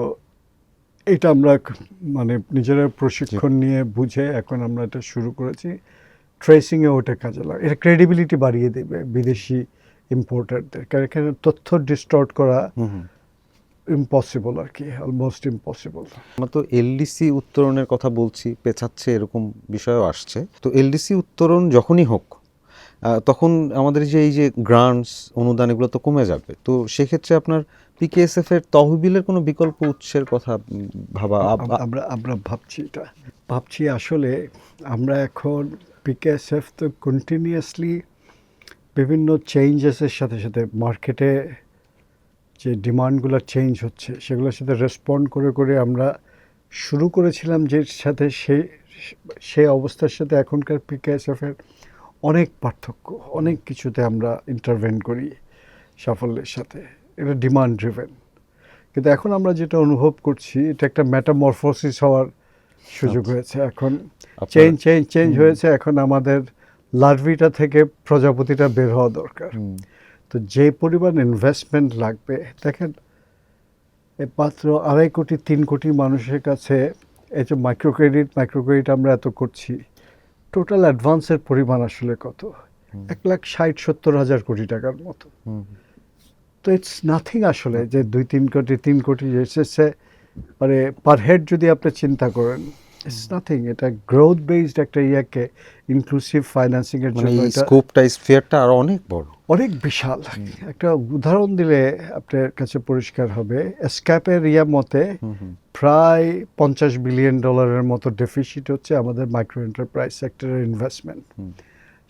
A: এটা আমরা মানে নিজেরা প্রশিক্ষণ নিয়ে বুঝে এখন আমরা এটা শুরু করেছি। ট্রেসিংয়ে ওটা কাজে লাগে, এটা ক্রেডিবিলিটি বাড়িয়ে দেবে বিদেশি ইম্পোর্টারদের, কারণ এখানে তথ্য ডিস্টর্ট করা ইম্পসিবল আর কি, অলমোস্ট ইম্পসিবল।
B: আমরা তো এলডিসি উত্তরণের কথা বলছি, পেছাচ্ছে এরকম বিষয়ও আসছে। তো এলডিসি উত্তরণ যখনই হোক তখন আমাদের এই যে গ্রান্টস, অনুদান, এগুলো তো কমে যাবে। তো সেক্ষেত্রে আপনার পিকেএসএফ এর তহবিলের কোনো বিকল্প উৎসের কথা
A: আমরা ভাবছি আসলে আমরা এখন পিকেএসএফ তো কন্টিনিউয়াসলি বিভিন্ন চেঞ্জেসের সাথে সাথে মার্কেটে যে ডিমান্ডগুলো চেঞ্জ হচ্ছে সেগুলোর সাথে রেসপন্ড করে করে আমরা শুরু করেছিলাম, যে সাথে সেই অবস্থার সাথে এখনকার পিকেএসএফের অনেক পার্থক্য, অনেক কিছুতে আমরা ইন্টারভেন করি সাফল্যের সাথে, এটা ডিমান্ড ড্রিভেন। কিন্তু এখন আমরা যেটা অনুভব করছি, এটা একটা মেটামরফোসিস হওয়ার সুযোগ হয়েছে। এখন চেঞ্জ হয়েছে, এখন আমাদের লার্ভিটা থেকে প্রজাপতিটা বের হওয়া দরকার। তো যে পরিমাণ ইনভেস্টমেন্ট লাগবে, দেখেন মাত্র 2.5 কোটি 3 কোটি মানুষের কাছে এই যে মাইক্রোক্রেডিট আমরা এত করছি, টোটাল অ্যাডভান্সের পরিমাণ আসলে কত? 1,60,70,000 কোটি টাকার মতো। তো ইটস নাথিং আসলে যে 2-3 কোটি 3 কোটি এসেছে, মানে পার হেড যদি আপনি চিন্তা করেন ইটস নাথিং। এটা গ্রোথ বেসড একটা ইয়াকে ইনক্লুসিভ ফাইন্যান্সিং এর
B: মানে
A: জন্য
B: এই
A: এটা
B: স্কোপটা স্ফিয়ারটা আরো অনেক বড়।
A: অনেক বিশাল। একটা উদাহরণ দিলে আপনার কাছে পরিষ্কার হবে, এসক্যাপের ইয়া মতে প্রায় $50 বিলিয়ন মতো ডেফিসিট হচ্ছে আমাদের মাইক্রো এন্টারপ্রাইজ সেক্টরের ইনভেস্টমেন্ট।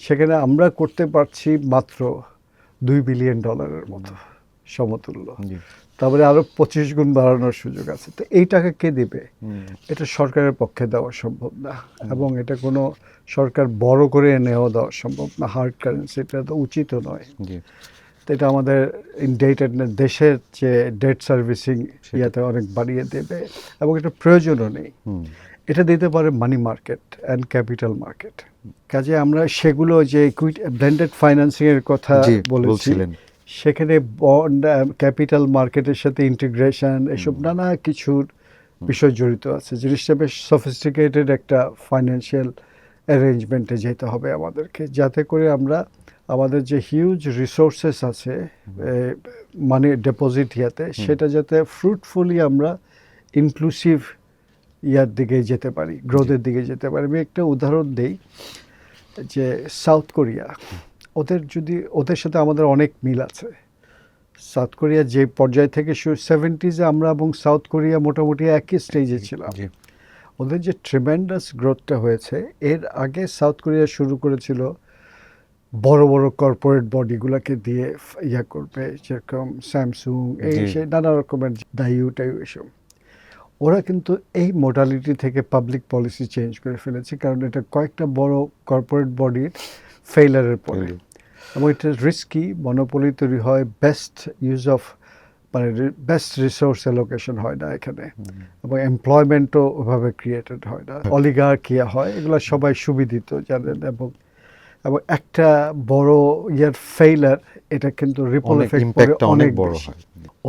A: সেখানে আমরা করতে পারছি মাত্র $2 বিলিয়ন মতো সমতুল্য। তারপরে আরো 25 গুণ বাড়ানোর সুযোগ আছে। তো এই টাকা কে দিবে? এটা সরকারের পক্ষে দেওয়া সম্ভব না, এবং এটা কোনো সরকার বড় করে এনেও দেওয়া সম্ভব না। হার্ড কারেন্সি এটা তো উচিতও নয়। তো এটা আমাদের ইনডেটেডনেস, দেশের যে ডেট সার্ভিসিং ইয়াতে অনেক বাড়িয়ে দেবে, এবং এটা প্রয়োজনও নেই। এটা দিতে পারে money market and capital market. কাজে আমরা সেগুলো যে ব্লেন্ডেড ফাইন্যান্সিং এর কথা বলেছি, সেখানে বন্ড ক্যাপিটাল মার্কেটের সাথে ইন্টিগ্রেশন এসব নানা কিছুর বিষয় জড়িত আছে। জিনিসটা বেশ সফিস্টিকেটেড একটা ফাইন্যান্সিয়াল অ্যারেঞ্জমেন্টে যেতে হবে আমাদেরকে, যাতে করে আমরা আমাদের যে হিউজ রিসোর্সেস আছে মানে ডিপোজিট ইয়াতে, সেটা যাতে ফ্রুটফুলি আমরা ইনক্লুসিভ ইয়ার দিকে যেতে পারি, গ্রোথের দিকে যেতে পারি। আমি একটা উদাহরণ দিই, যে সাউথ কোরিয়া, ওদের সাথে আমাদের অনেক মিল আছে। সাউথ কোরিয়া যে পর্যায় থেকে 70s আমরা এবং সাউথ কোরিয়া মোটামুটি একই স্টেজে ছিলাম। ওদের যে ট্রিমেন্ডাস গ্রোথটা হয়েছে, এর আগে সাউথ কোরিয়া শুরু করেছিল বড় বড় কর্পোরেট বডিগুলোকে দিয়ে ইয়া করবে, যেরকম স্যামসুং, এই সেই নানা রকমের দায়ু টাইউ এসব। ওরা কিন্তু এই মোডালিটি থেকে পাবলিক পলিসি চেঞ্জ করে ফেলেছে, কারণ এটা কয়েকটা বড় কর্পোরেট বডির ফেইলারের পরে, এবং এটা রিস্কি, মনোপলি তৈরি হয়, বেস্ট ইউজ অফ মানে বেস্ট রিসোর্স অ্যালোকেশন হয় না এখানে, এবং এমপ্লয়মেন্টও ওভাবে ক্রিয়েটেড হয় না, অলিগার্কিয়া হয়, এগুলো সবাই সুবিদিত জানেন। এবং একটা বড় ইয়ার ফেইলার, এটা কিন্তু রিপল এফেক্ট পড়ে অনেক বড় হয়।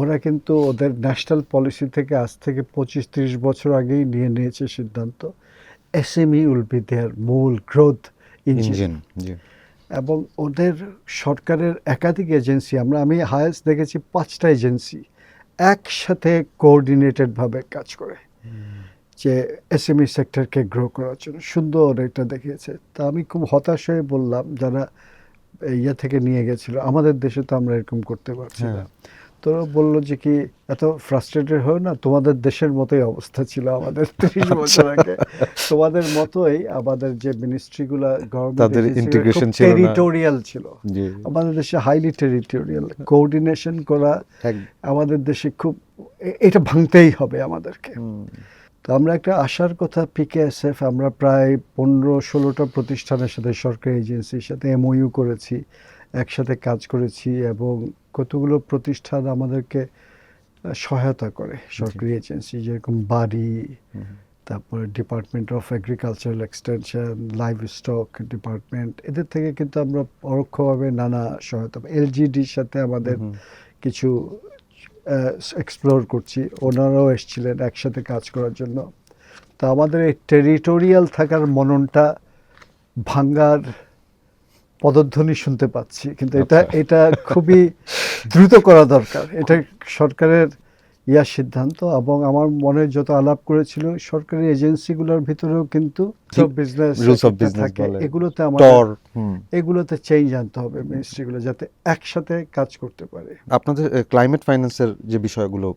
A: ওরা কিন্তু ওদের ন্যাশনাল পলিসি থেকে আজ থেকে 25-30 বছর আগেই নিয়েছে সিদ্ধান্ত, এসএমই উইল বি দেয়ার মূল গ্রোথ ইঞ্জিন। এবং ওদের সরকারের একাধিক এজেন্সি, আমি হায়েস্ট দেখেছি 5টা এজেন্সি একসাথে কোঅর্ডিনেটেডভাবে কাজ করে, যে এসএমই সেক্টরকে গ্রো করার জন্য সুন্দর এটা দেখিয়েছে। তা আমি খুব হতাশ হয়ে বললাম, যারা ইয়া থেকে নিয়ে গেছিল, আমাদের দেশে তো আমরা এরকম করতে পারছি না। তো বললো যে কি, এত ফ্রাস্ট্রেটেড হয় না, তোমাদের দেশের মতোই অবস্থা ছিল আমাদের 30 বছর আগে। তোমাদের মতোই আমাদের যে মিনিস্ট্রিগুলো গভর্নমেন্ট টেরিটোরিয়াল ছিল, আমাদের দেশে হাইলি টেরিটোরিয়াল। কোঅর্ডিনেশন করা আমাদের দেশে খুব, এটা ভাঙতেই হবে আমাদেরকে। তো আমরা একটা আশার কথা, পিকেএসএফ আমরা প্রায় 15-16টা প্রতিষ্ঠানের সাথে, সরকারি এজেন্সির সাথে এমওইউ করেছি, একসাথে কাজ করেছি, এবং কতগুলো প্রতিষ্ঠান আমাদেরকে সহায়তা করে, সরকারি এজেন্সি, যেরকম বাড়ি, তারপরে department of agricultural extension, live stock department, এদের থেকে কিন্তু আমরা পরোক্ষভাবে নানা সহায়তা। এলজিডির সাথে আমাদের কিছু এক্সপ্লোর করছি, ওনারাও এসেছিলেন একসাথে কাজ করার জন্য। তো আমাদের এই টেরিটোরিয়াল থাকার মননটা ভাঙ্গার পদধ্বনি শুনতে পাচ্ছি, কিন্তু এটা খুবই দ্রুত করা দরকার। এটা সরকারের সিদ্ধান্ত, এবং আমার মনে যত আলাপ করেছিল, সরকারি এজেন্সিগুলোর ভিতরেও কিন্তু রুলস অফ বিজনেস থাকে, এগুলোতে চেঞ্জ আনতে হবে মিনিস্ট্রিগুলো, যাতে একসাথে কাজ করতে পারে।
B: আপনাদের ক্লাইমেট ফাইন্যান্সের যে বিষয়গুলো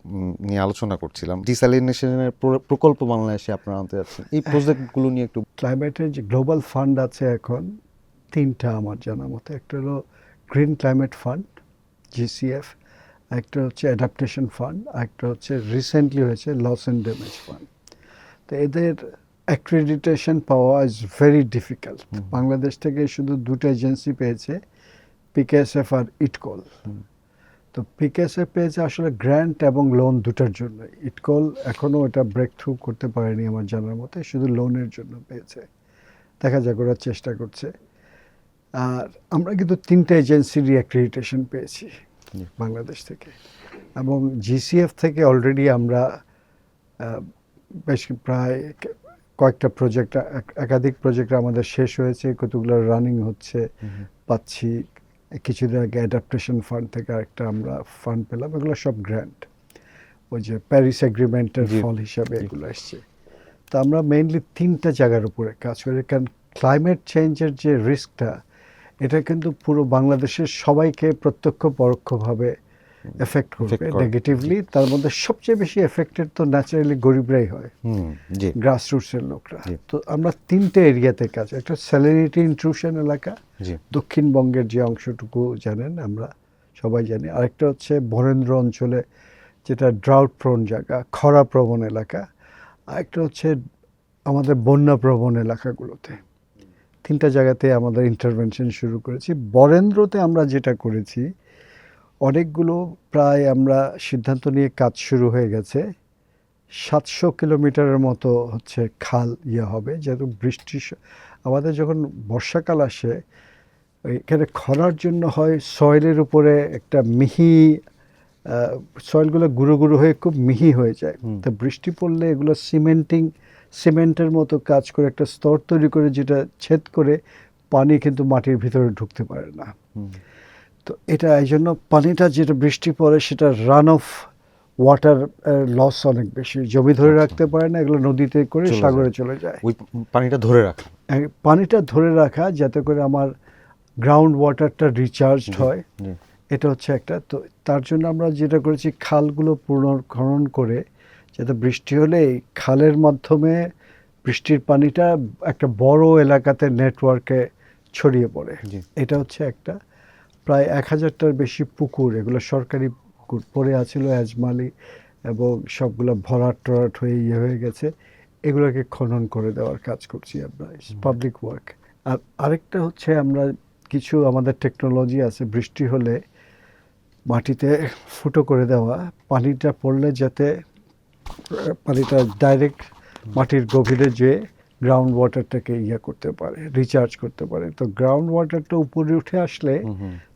B: নিয়ে আলোচনা করছিলাম, ডিস্যালিনেশনের প্রকল্প বাংলাদেশে আপনারা আনতে যাচ্ছেন, এই প্রজেক্টগুলো নিয়ে একটু।
A: ক্লাইমেটের যে গ্লোবাল ফান্ড আছে এখন 3টা আমার জানা মতে, একটা হলো গ্রিন ক্লাইমেট ফান্ড জিসিএফ, একটা হচ্ছে অ্যাডাপ্টেশন ফান্ড, একটা হচ্ছে রিসেন্টলি হয়েছে লস অ্যান্ড ড্যামেজ ফান্ড। তো এদের অ্যাক্রেডিটেশন পাওয়া ইজ ভেরি ডিফিকাল্ট। বাংলাদেশ থেকে শুধু 2টা এজেন্সি পেয়েছে, পিকেএসএফ আর ইটকল। তো পিকেএসএফ পেয়েছে আসলে গ্র্যান্ট এবং লোন দুটার জন্য, ইটকল এখনও এটা ব্রেক থ্রু করতে পারেনি আমার জানার মতে, শুধু লোনের জন্য পেয়েছে। দেখা যাক, ওরা চেষ্টা করছে। আর আমরা কিন্তু 3টা এজেন্সির অ্যাক্রেডিটেশন পেয়েছি বাংলাদেশ থেকে, এবং জিসিএফ থেকে অলরেডি আমরা বেশ প্রায় কয়েকটা প্রজেক্ট, একাধিক প্রজেক্ট আমাদের শেষ হয়েছে, কতগুলো রানিং হচ্ছে পাচ্ছি। কিছুদিন আগে অ্যাডাপ্টেশন ফান্ড থেকে আরেকটা আমরা ফান্ড পেলাম, এগুলো সব গ্র্যান্ট, ওই যে প্যারিস এগ্রিমেন্টের
B: জি,
A: ফল হিসাবে
B: জি।
A: এগুলো এসছে। তো আমরা মেইনলি 3টা জায়গার উপরে কাজ করি, কারণ ক্লাইমেট চেঞ্জের যে রিস্কটা, এটা কিন্তু পুরো বাংলাদেশের সবাইকে প্রত্যক্ষ পরোক্ষভাবে এফেক্ট করবে
B: করে।
A: নেগেটিভলি। তার মধ্যে সবচেয়ে বেশি এফেক্টেড তো ন্যাচারালি গরিবরাই হয়,
B: জি,
A: গ্রাসরুটসের লোকরা।
B: জি।
A: তো আমরা 3টে এরিয়াতে কাজ, একটা স্যালিনিটি ইন্ট্রুশন এলাকা,
B: জি,
A: দক্ষিণবঙ্গের যে অংশটুকু জানেন আমরা সবাই জানি, আরেকটা হচ্ছে বরেন্দ্র অঞ্চলে যেটা ড্রাউট প্রোন জায়গা, খরা প্রবণ এলাকা, আরেকটা হচ্ছে আমাদের বন্যা প্রবণ এলাকাগুলোতে। 3টা জায়গাতে আমাদের ইন্টারভেনশন শুরু করেছি। বরেন্দ্রতে আমরা যেটা করেছি, অনেকগুলো প্রায় আমরা সিদ্ধান্ত নিয়ে কাজ শুরু হয়ে গেছে। 700 কিলোমিটারের মতো হচ্ছে খাল হবে, যেহেতু আমাদের যখন বর্ষাকাল আসে, এখানে খরার জন্য হয় সয়েলের উপরে একটা মিহি, সয়েলগুলো গুঁড়ো গুঁড়ো হয়ে খুব মিহি হয়ে যায়। তো বৃষ্টি পড়লে এগুলো সিমেন্টের মতো কাজ করে একটা স্তর তৈরি করে, যেটা ছেদ করে পানি কিন্তু মাটির ভিতরে ঢুকতে পারে না। তো এটা এই জন্য পানিটা যেটা বৃষ্টি পড়ে, সেটা রান অফ ওয়াটার লস অনেক বেশি, জমি ধরে রাখতে পারে না, এগুলো নদীতে করে সাগরে চলে যায়।
B: ওই পানিটা ধরে রাখা।
A: পানিটা ধরে রাখা যাতে করে আমার গ্রাউন্ড ওয়াটারটা রিচার্জড হয়, এটা হচ্ছে একটা। তো তার জন্য আমরা যেটা করেছি, খালগুলো পুনর্খনন করে, যাতে বৃষ্টি হলে এই খালের মাধ্যমে বৃষ্টির পানিটা একটা বড় এলাকাতে নেটওয়ার্কে ছড়িয়ে পড়ে। এটা হচ্ছে একটা। প্রায় 1000টার বেশি পুকুর, এগুলো সরকারি পুকুর পড়ে আছিল আজমালি, এবং সবগুলো ভরাট টরাট হয়ে হয়ে গেছে, এগুলোকে খনন করে দেওয়ার কাজ করছি আমরা, পাবলিক ওয়ার্ক। আর আরেকটা হচ্ছে, আমরা কিছু আমাদের টেকনোলজি আছে, বৃষ্টি হলে মাটিতে ফুটো করে দেওয়া, পানিটা পড়লে যাতে পানিটা ডাইরেক্ট মাটির গভীরে যে গ্রাউন্ড ওয়াটারটাকে করতে পারে, রিচার্জ করতে পারে। তো গ্রাউন্ড ওয়াটারটা উপরে উঠে আসলে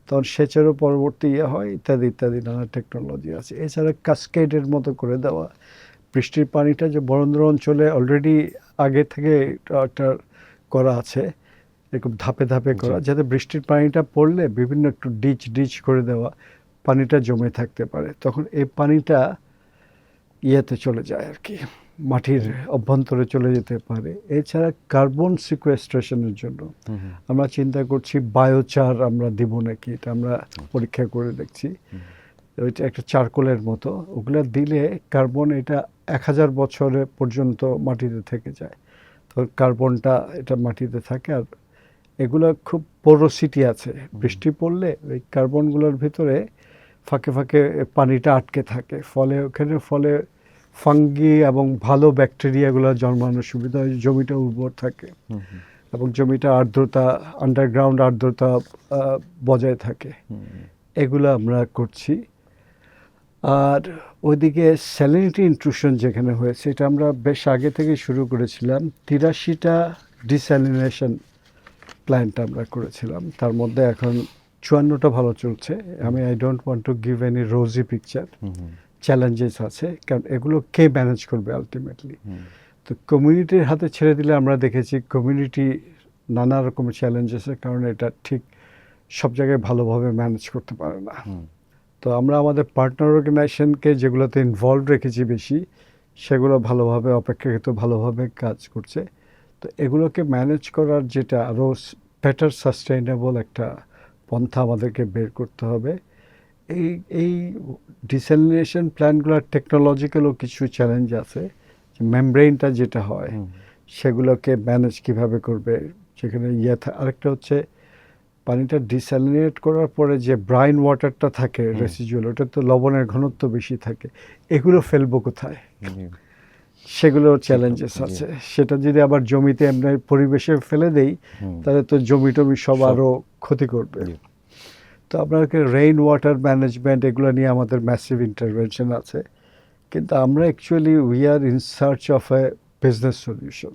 A: তখন সেচেরও পরবর্তী হয়, ইত্যাদি ইত্যাদি নানা টেকনোলজি আছে। এছাড়া কাসকেডের মতো করে দেওয়া, বৃষ্টির পানিটা যে বরেন্দ্র অঞ্চলে অলরেডি আগে থেকে একটা করা আছে, এরকম ধাপে ধাপে করা, যাতে বৃষ্টির পানিটা পড়লে বিভিন্ন একটু ডিচ করে দেওয়া, পানিটা জমে থাকতে পারে, তখন এই পানিটা চলে যায় আর কি, মাটির অভ্যন্তরে চলে যেতে পারে। এছাড়া কার্বন সিকোয়েস্ট্রেশনের জন্য আমরা চিন্তা করছি বায়োচার আমরা দিব নাকি, এটা আমরা পরীক্ষা করে দেখছি। ওইটা একটা চারকোলের মতো, ওগুলো দিলে কার্বন, এটা 1000 বছরে পর্যন্ত মাটিতে থেকে যায়। তো কার্বনটা এটা মাটিতে থাকে, আর এগুলো খুব পোরোসিটি আছে, বৃষ্টি পড়লে ওই কার্বনগুলোর ভিতরে ফাঁকে ফাঁকে পানিটা আটকে থাকে, ফলে ফাঙ্গি এবং ভালো ব্যাকটেরিয়াগুলো জন্মানোর সুবিধা হয়, জমিটা উর্বর থাকে এবং জমিটা আর্দ্রতা, আন্ডারগ্রাউন্ড আর্দ্রতা বজায় থাকে। এগুলো আমরা করছি। আর ওইদিকে স্যালিনিটি ইন্ট্রুশন যেখানে হয়েছে, এটা আমরা বেশ আগে থেকে শুরু করেছিলাম। 83টা ডিস্যালিনেশন প্ল্যান্ট আমরা করেছিলাম, তার মধ্যে এখন 54টা ভালো চলছে। I don't want to give any rosy picture, challenges আছে, কারণ এগুলো কে ম্যানেজ করবে আলটিমেটলি। তো কমিউনিটির হাতে ছেড়ে দিলে আমরা দেখেছি কমিউনিটি নানা রকমের চ্যালেঞ্জেসের কারণে এটা ঠিক সব জায়গায় ভালোভাবে ম্যানেজ করতে পারে না। তো আমরা আমাদের পার্টনার অর্গানাইজেশনকে যেগুলোতে ইনভলভ রেখেছি বেশি, সেগুলো ভালোভাবে, অপেক্ষাকৃত ভালোভাবে কাজ করছে। তো এগুলোকে ম্যানেজ করার যেটা আরও বেটার সাস্টেইনেবল একটা পন্থা আমাদেরকে বের করতে হবে। এই ডিস্যালিনেশন প্ল্যান্টগুলোর টেকনোলজিক্যালও কিছু চ্যালেঞ্জ আছে, মেমব্রেনটা যেটা হয় সেগুলোকে ম্যানেজ কিভাবে করবে, সেখানে আরেকটা হচ্ছে পানিটা ডিস্যালিনেট করার পরে যে ব্রাইন ওয়াটারটা থাকে রেসিজুয়াল, ওটা তো লবণের ঘনত্ব বেশি থাকে, এগুলো ফেলবো কোথায়, সেগুলোর চ্যালেঞ্জেস আছে। সেটা যদি আবার জমিতে এমনি পরিবেশে ফেলে দেই, তাহলে তো জমি টমি সব আরও ক্ষতি করবে। তো আপনাকে রেইন ওয়াটার ম্যানেজমেন্ট, এগুলো নিয়ে আমাদের ম্যাসিভ ইন্টারভেনশন আছে, কিন্তু আমরা actually we are in search of A business solution.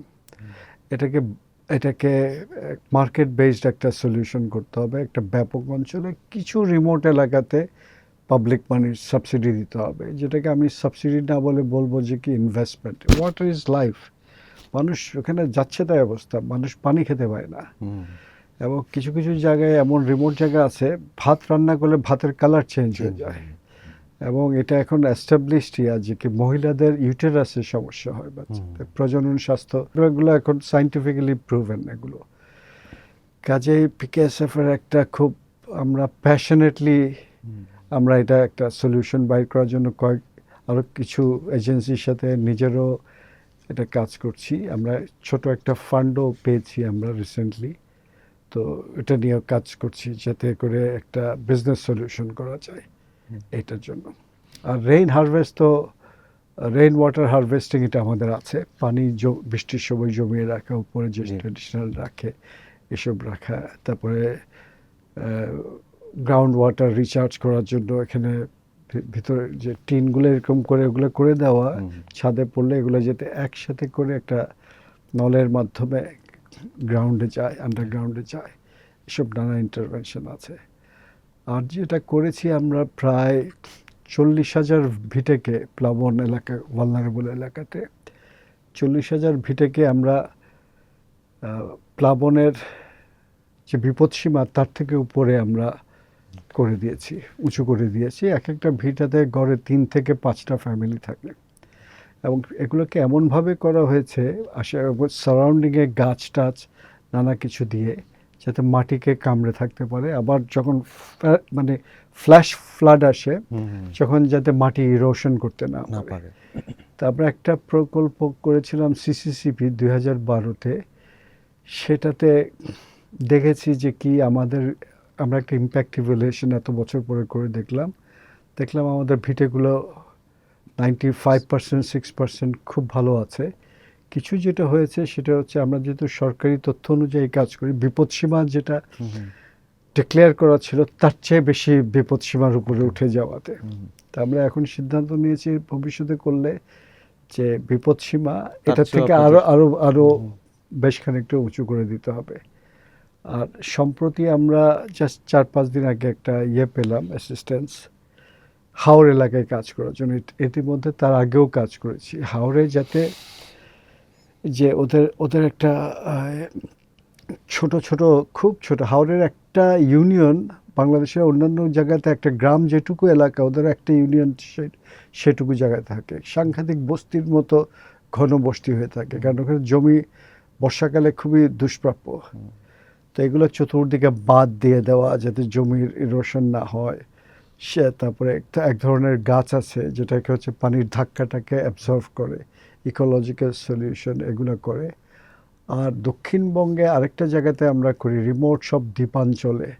A: এটাকে মার্কেট বেসড একটা সলিউশন করতে হবে। একটা ব্যাপক অঞ্চলে কিছু রিমোট এলাকাতে পাবলিক মানির সাবসিডি দিতে হবে, যেটাকে আমি সাবসিডি না বলে বলবো যে কি ইনভেস্টমেন্ট। ওয়াটার ইজ লাইফ, মানুষ ওখানে যাচ্ছে তাই অবস্থা, মানুষ পানি খেতে পায় না।
B: হুম,
A: এবং কিছু কিছু জায়গায় এমন রিমোট জায়গা আছে, ভাত রান্না করলে ভাতের কালার চেঞ্জ হয়ে যায়। এবং এটা এখন এস্টাবলিশড যে কি মহিলাদের ইউটেরাসের সমস্যা হয়, বাচ্চাদের প্রজনন স্বাস্থ্য, এগুলো এখন সায়েন্টিফিক্যালি প্রুভেন এগুলো। কাজেই পিকেএসএফ এর একটা খুব আমরা প্যাশনেটলি আমরা এটা একটা সলিউশন বাইর করার জন্য আরও কিছু এজেন্সির সাথে নিজেরও এটা কাজ করছি। আমরা ছোট একটা ফান্ডও পেয়েছি আমরা রিসেন্টলি, তো এটা নিয়েও কাজ করছি যাতে করে একটা বিজনেস সলিউশন করা যায় এটার জন্য। আর রেইন হারভেস্ট তো রেইন ওয়াটার হারভেস্টিং এটা আমাদের আছে, পানি বৃষ্টির সময় জমিয়ে রাখা, উপরে যে ট্রেডিশনাল রাখে এসব রাখা, তারপরে গ্রাউন্ড ওয়াটার রিচার্জ করার জন্য এখানে ভিতরে যে টিনগুলো এরকম করে ওগুলো করে দেওয়া, ছাদে পড়লে এগুলো যাতে একসাথে করে একটা নলের মাধ্যমে গ্রাউন্ডে যায়, আন্ডারগ্রাউন্ডে যায়, এসব নানা ইন্টারভেনশন আছে। আর যেটা করেছি আমরা প্রায় 40,000 ভিটেকে প্লাবন এলাকা, ভালনারেবল এলাকাতে 40,000 ভিটেকে আমরা প্লাবনের যে বিপদসীমা তার থেকে উপরে আমরা করে দিয়েছি, উঁচু করে দিয়েছি। এক একটা ভিটাতে গড়ে 3 থেকে 5টা ফ্যামিলি থাকে। এবং এগুলোকে এমনভাবে করা হয়েছে সারাউন্ডিংয়ে গাছ টাছ নানা কিছু দিয়ে, যাতে মাটিকে কামড়ে থাকতে পারে। আবার যখন মানে ফ্ল্যাশ ফ্লাড আসে, যখন যাতে মাটি ইরোশন করতে না পারে। তা আমরা একটা প্রকল্প করেছিলাম সিসিসিপি 2012-তে, সেটাতে দেখেছি যে কি আমরা একটা ইম্প্যাক্ট ইভ্যালুয়েশন এত বছর পরে করে দেখলাম আমাদের ভিটেগুলো 95%, 6% খুব ভালো আছে। কিছু যেটা হয়েছে সেটা হচ্ছে আমরা যেহেতু সরকারি তথ্য অনুযায়ী কাজ করি, বিপদসীমা যেটা ডিক্লেয়ার করা ছিল তার চেয়ে বেশি বিপদসীমার উপরে উঠে যাওয়াতে তা আমরা এখন সিদ্ধান্ত নিয়েছি ভবিষ্যতে করলে যে বিপদসীমা এটা থেকে আরো বেশ খানিকটা উঁচু করে দিতে হবে। আর সম্প্রতি আমরা জাস্ট 4-5 দিন আগে একটা পেলাম অ্যাসিস্ট্যান্স হাওড় এলাকায় কাজ করার জন্য। ইতিমধ্যে তার আগেও কাজ করেছি হাওড়ে, যাতে যে ওদের একটা খুব ছোট হাওড়ের একটা ইউনিয়ন, বাংলাদেশের অন্যান্য জায়গাতে একটা গ্রাম যেটুকু এলাকা, ওদের একটা ইউনিয়ন সেটুকু জায়গায় থাকে। সাংঘাতিক বস্তির মতো ঘন বস্তি হয়ে থাকে, কারণ ওখানে জমি বর্ষাকালে খুবই দুষ্প্রাপ্য। তো এগুলো চতুর্দিকে বাঁধ দিয়ে দেওয়া যাতে জমির ইরোশন না হয়। তারপরে এক ধরনের গাছ আছে যেটাকে হচ্ছে পানির ধাক্কাটাকে অ্যাবজর্ভ করে, ইকোলজিক্যাল সলিউশন এগুলো করে। আর দক্ষিণবঙ্গে আরেকটা জায়গাতে আমরা করি, রিমোট সব দ্বীপাঞ্চলে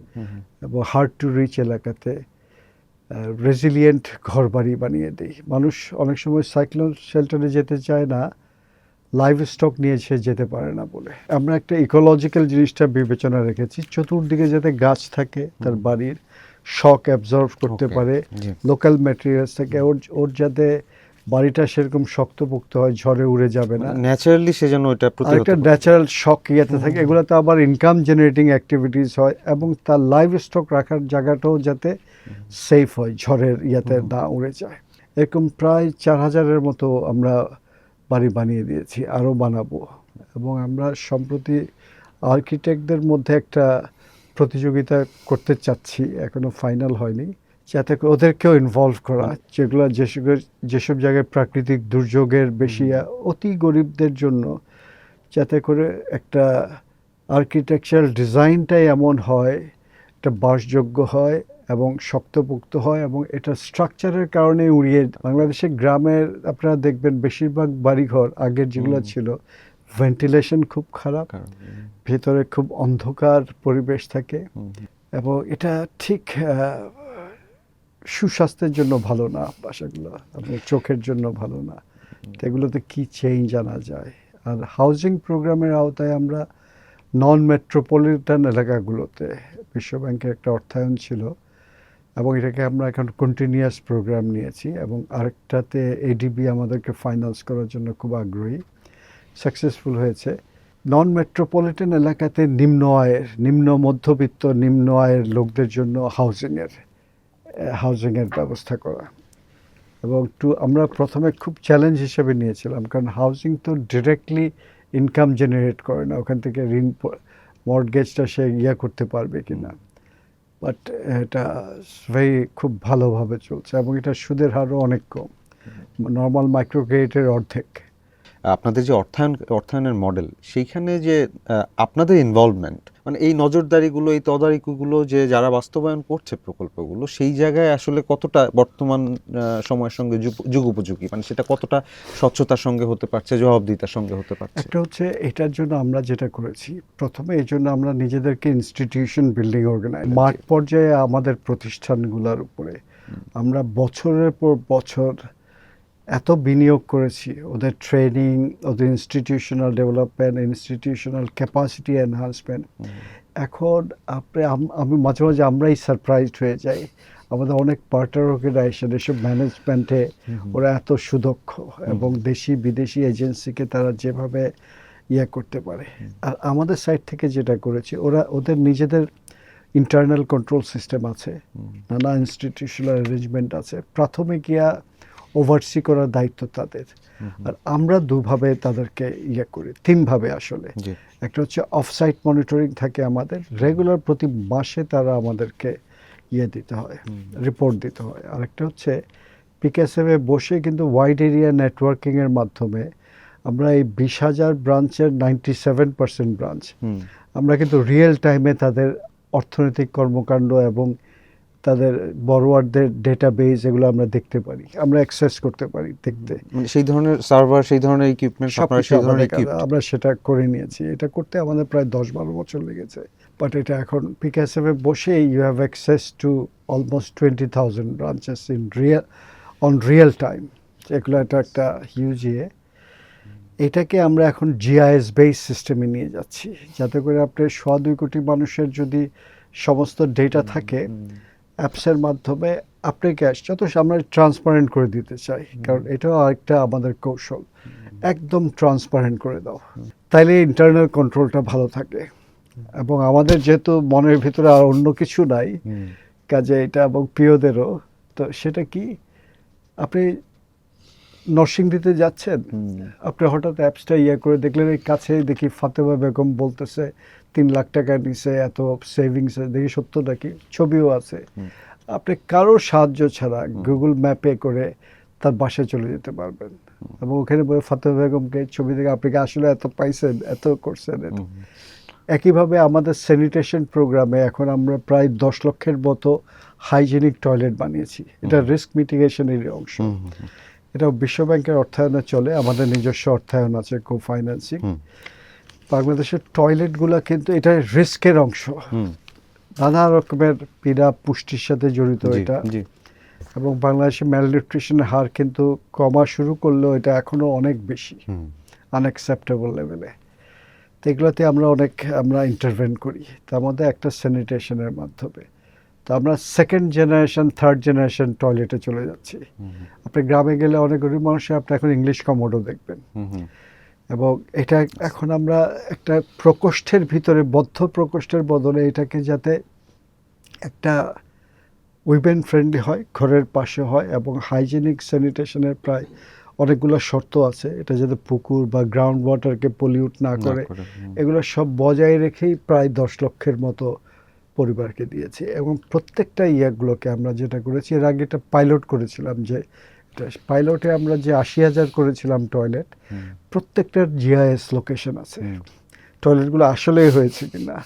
A: এবং হার্ড টু রিচ এলাকাতে রেজিলিয়েন্ট ঘরবাড়ি বানিয়ে দিই। মানুষ অনেক সময় সাইক্লোন শেল্টারে যেতে চায় না, লাইভ স্টক নিয়ে সে যেতে পারে না বলে। আমরা একটা ইকোলজিক্যাল জিনিসটা বিবেচনা রেখেছি, চতুর্দিকে যাতে গাছ থাকে, তার বাড়ির শক অ্যাবজর্ভ করতে পারে, লোকাল ম্যাটেরিয়ালস থাকে, ওর যাতে বাড়িটা সেরকম শক্তপোক্ত হয়, ঝড়ে উড়ে যাবে না,
B: ন্যাচারালি সেজন্য এটা
A: একটা ন্যাচারাল শক ইয়েতে থাকে। এগুলোতে আবার ইনকাম জেনারেটিং অ্যাক্টিভিটিস হয়, এবং তার লাইভ স্টক রাখার জায়গাটাও যাতে সেফ হয়, ঝড়ের ইয়েতে না উড়ে যায়। এরকম প্রায় 4,000-এর মতো আমরা বাড়ি বানিয়ে দিয়েছি, আরও বানাবো। এবং আমরা সম্প্রতি আর্কিটেক্টদের মধ্যে একটা প্রতিযোগিতা করতে চাচ্ছি, এখনো ফাইনাল হয়নি, যাতে ওদেরকেও ইনভলভ করা, যেসব জায়গায় প্রাকৃতিক দুর্যোগের বেশি, অতি গরিবদের জন্য, যাতে করে একটা আর্কিটেকচারাল ডিজাইনটাই এমন হয়, এটা বাসযোগ্য হয় এবং শক্তপোক্ত হয়, এবং এটা স্ট্রাকচারের কারণে উড়িয়ে। বাংলাদেশের গ্রামের আপনারা দেখবেন বেশিরভাগ বাড়িঘর আগের যেগুলো ছিল, ভেন্টিলেশন খুব খারাপ, ভেতরে খুব অন্ধকার পরিবেশ থাকে, এবং এটা ঠিক সুস্বাস্থ্যের জন্য ভালো না বাসাগুলো, এবং চোখের জন্য ভালো না। এগুলোতে কি চেঞ্জ আনা যায়। আর হাউজিং প্রোগ্রামের আওতায় আমরা নন মেট্রোপলিটন এলাকাগুলোতে বিশ্বব্যাংকের একটা অর্থায়ন ছিল, এবং এটাকে আমরা এখন কন্টিনিউয়াস প্রোগ্রাম নিয়েছি, এবং আরেকটাতে এডিবি আমাদেরকে ফাইন্যান্স করার জন্য খুব আগ্রহী, সাকসেসফুল হয়েছে। নন মেট্রোপলিটন এলাকাতে নিম্ন মধ্যবিত্ত নিম্ন আয়ের লোকদের জন্য হাউজিংয়ের ব্যবস্থা করা। এবং আমরা প্রথমে খুব চ্যালেঞ্জ হিসেবে নিয়েছিলাম, কারণ হাউজিং তো ডিরেক্টলি ইনকাম জেনারেট করে না, ওখান থেকে ঋণ মর্টগেজটা সে করতে পারবে কিনা। বাট এটা খুব ভালোভাবে চলছে এবং এটা সুদের হারও অনেক কম, নর্মাল মাইক্রো ক্রেডিটের অর্ধেক।
B: আপনাদের যে অর্থায়নের মডেল, সেইখানে যে আপনাদের ইনভলভমেন্ট, মানে এই নজরদারিগুলো, এই তদারকিগুলো যে যারা বাস্তবায়ন করছে প্রকল্পগুলো, সেই জায়গায় আসলে কতটা বর্তমান সময়ের সঙ্গে যুগোপযোগী, মানে সেটা কতটা স্বচ্ছতার সঙ্গে হতে পারছে, জবাবদিহিতার সঙ্গে হতে পারছে?
A: একটা হচ্ছে এটার জন্য আমরা যেটা করেছি, প্রথমে এই জন্য আমরা নিজেদেরকে ইনস্টিটিউশন বিল্ডিং অর্গানাইজ, মাঠ পর্যায়ে আমাদের প্রতিষ্ঠানগুলোর উপরে আমরা বছরের পর বছর এত বিনিয়োগ করেছি, ওদের ট্রেনিং, ওদের institutional development, institutional capacity enhancement. এখন আমি মাঝে মাঝে আমরাই সারপ্রাইজড হয়ে যাই, আমাদের অনেক পার্টনার অর্গানাইজেশন এসব ম্যানেজমেন্টে ওরা এত সুদক্ষ এবং দেশি বিদেশি এজেন্সিকে তারা যেভাবে করতে পারে। আর আমাদের সাইড থেকে যেটা করেছি, ওদের নিজেদের ইন্টারনাল কন্ট্রোল সিস্টেম আছে, নানা ইনস্টিটিউশনাল অ্যারেঞ্জমেন্ট আছে, প্রাথমিক ওভারসি করার দায়িত্ব তাদের। আর আমরা দুভাবে তাদেরকে করি, তিনভাবে আসলে। একটা হচ্ছে অফসাইট মনিটরিং থাকে আমাদের, রেগুলার প্রতি মাসে তারা আমাদেরকে দিতে হয়, রিপোর্ট দিতে হয়। আরেকটা হচ্ছে পিকেএসএফে বসে কিন্তু ওয়াইড এরিয়া নেটওয়ার্কিংয়ের মাধ্যমে আমরা এই 20,000 ব্রাঞ্চের 97% ব্রাঞ্চ আমরা কিন্তু রিয়েল টাইমে তাদের অর্থনৈতিক কর্মকাণ্ড এবং তাদের বড়োয়ারদের ডেটাবেস এগুলো আমরা দেখতে পারি, আমরা অ্যাক্সেস করতে পারি দেখতে।
B: মানে সেই ধরনের সার্ভার, সেই ধরনের ইকুইপমেন্ট,
A: আমরা সেটা করে নিয়েছি। এটা করতে আমাদের প্রায় 10-12 বছর লেগেছে। বাট এটা এখন পিকেএসএফে বসে you have access to almost 20,000 branches on real time. এগুলো একটা হিউজ এটাকে আমরা এখন জিআইএস বেস সিস্টেমে নিয়ে যাচ্ছি, যাতে করে আপনার 2 কোটি মানুষের যদি সমস্ত ডেটা থাকে, অ্যাপসের মাধ্যমে আপনাকে যত আমরা ট্রান্সপারেন্ট করে দিতে চাই, কারণ এটাও আরেকটা আমাদের কৌশল, একদম ট্রান্সপারেন্ট করে দাও, তাইলে ইন্টারনাল কন্ট্রোলটা ভালো থাকে। এবং আমাদের যেহেতু মনের ভিতরে আর অন্য কিছু নাই, কাজে এটা এবং প্রিয়দেরও, তো সেটা কি, আপনি নরসিংদীতে যাচ্ছেন, আপনি হঠাৎ অ্যাপসটা করে দেখলেন, এই কাছে দেখি ফাতেমা বেগম বলতেছে 3 লাখ টাকা নিছে, এত সেভিংস, দেখি সত্য নাকি, ছবিও আছে। আপনি কারোর সাহায্য ছাড়া গুগল ম্যাপে করে তার বাসায় চলে যেতে পারবেন এবং ওখানে বলে ফাতেমা বেগমকে ছবি দেখে আপনি কি আসলে এত পাইছেন, এত করছেন। একইভাবে আমাদের স্যানিটেশন প্রোগ্রামে এখন আমরা প্রায় 10 লক্ষের মতো হাইজেনিক টয়লেট বানিয়েছি। এটা রিস্ক মিটিগেশনেরই অংশ। এটা বিশ্বব্যাংকের অর্থায়নে চলে, আমাদের নিজস্ব অর্থায়ন আছে, কো ফাইন্যান্সিং। বাংলাদেশের টয়লেটগুলো কিন্তু এটা রিস্কের অংশ, নানা রকমের পীড়া পুষ্টির সাথে জড়িত এটা। এবং বাংলাদেশে ম্যালনিউট্রিশনের হার কিন্তু কমা শুরু করলেও এটা এখনও অনেক বেশি, আনএক্সেপ্টেবল লেভেলে। তো এগুলোতে আমরা ইন্টারভেন করি, তার মধ্যে একটা স্যানিটেশনের মাধ্যমে। তো আমরা সেকেন্ড জেনারেশন, থার্ড জেনারেশন টয়লেটে চলে যাচ্ছি। আপনি গ্রামে গেলে অনেক গরিব মানুষের আপনি এখন ইংলিশ কমোডও দেখবেন। এবং এটা এখন আমরা একটা প্রকোষ্ঠের ভিতরে, বদ্ধ প্রকোষ্ঠের বদলে এটাকে যাতে একটা উইমেন ফ্রেন্ডলি হয়, ঘরের পাশে হয় এবং হাইজেনিক স্যানিটেশনের প্রায় অনেকগুলো শর্ত আছে, এটা যাতে পুকুর বা গ্রাউন্ড ওয়াটারকে পলিউট না করে, এগুলো সব বজায় রেখেই প্রায় 10 লক্ষের মতো পরিবারকে দিয়েছি। এবং প্রত্যেকটা গুলোকে আমরা যেটা করেছি, এর আগে এটা পাইলট করেছিলাম, যে পাইলটে আমরা যে 80,000 করেছিলাম টয়লেট, প্রত্যেকটার জিআইএস লোকেশন আছে, টয়লেটগুলো আসলেই হয়েছে কিনা।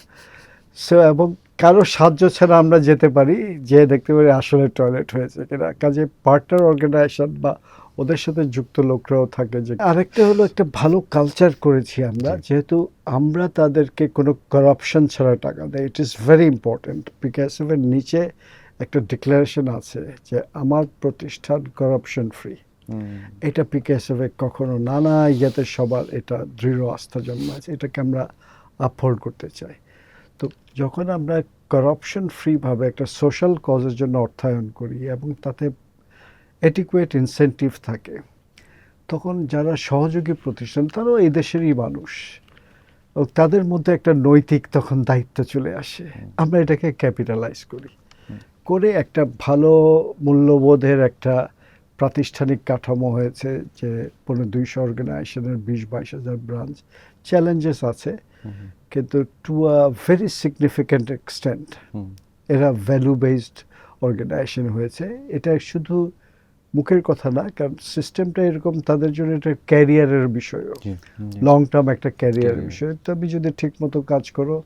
A: এবং কারো সাহায্য ছাড়া আমরা যেতে পারি, যে দেখতে পারি আসলে টয়লেট হয়েছে কিনা। কাজে পার্টনার অর্গানাইজেশন বা ওদের সাথে যুক্ত লোকরাও থাকে। যে আরেকটা হলো, একটা ভালো কালচার করেছি আমরা, যেহেতু আমরা তাদেরকে কোনো করাপশন ছাড়া টাকা দেয়। It is very important. পিকেএসএফের নিচে একটা ডিক্লারেশন আছে যে আমার প্রতিষ্ঠান করাপশন ফ্রি। এটা পিকেএসএফে কখনো নানা সবার এটা দৃঢ় আস্থা জন্মাচ্ছে, এটাকে আমরা আপহোল্ড করতে চাই। তো যখন আমরা করাপশন ফ্রিভাবে একটা সোশ্যাল কজের জন্য অর্থায়ন করি এবং তাতে অ্যাডিকুয়েট ইনসেন্টিভ থাকে, তখন যারা সহযোগী প্রতিষ্ঠান তারাও এই দেশেরই মানুষ, ও তাদের মধ্যে একটা নৈতিক তখন দায়িত্ব চলে আসে। আমরা এটাকে ক্যাপিটালাইজ করি, করে একটা ভালো মূল্যবোধের একটা প্রাতিষ্ঠানিক কাঠামো হয়েছে যে 200 অর্গানাইজেশনের 20-22 ব্রাঞ্চ। চ্যালেঞ্জেস আছে, কিন্তু to a very significant extent এরা ভ্যালু বেসড অর্গানাইজেশন হয়েছে। এটা শুধু মুখের কথা না, কারণ সিস্টেমটা এরকম, তাদের জন্য এটা ক্যারিয়ারের বিষয়ও, লং টার্ম একটা ক্যারিয়ারের বিষয়। তুমি যদি ঠিক মতো কাজ করো,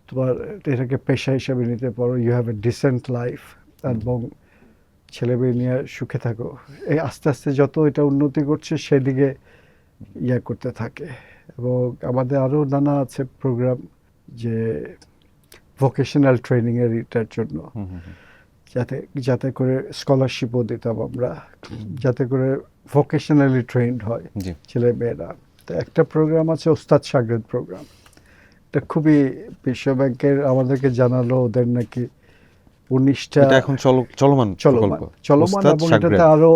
A: তোমার এটাকে পেশা হিসাবে নিতে পারো, you have a decent life, এবং ছেলে মেয়ে নিয়ে সুখে থাকো। এই আস্তে আস্তে যত এটা উন্নতি করছে সেদিকে করতে থাকে। এবং আমাদের আরও নানা আছে প্রোগ্রাম, যে ভোকেশনাল ট্রেনিংয়ের এটার জন্য, যাতে করে স্কলারশিপও দিতাম আমরা, যাতে করে ভোকেশনালি ট্রেন্ড হয় ছেলে মেয়েরা। তো একটা প্রোগ্রাম আছে ওস্তাদ শাগরেদ প্রোগ্রাম, এটা খুবই বিশ্ব ব্যাংকের আমাদেরকে জানালো, ওদের নাকি 19টা
B: এখন চলমান
A: এবং এটাতে আরো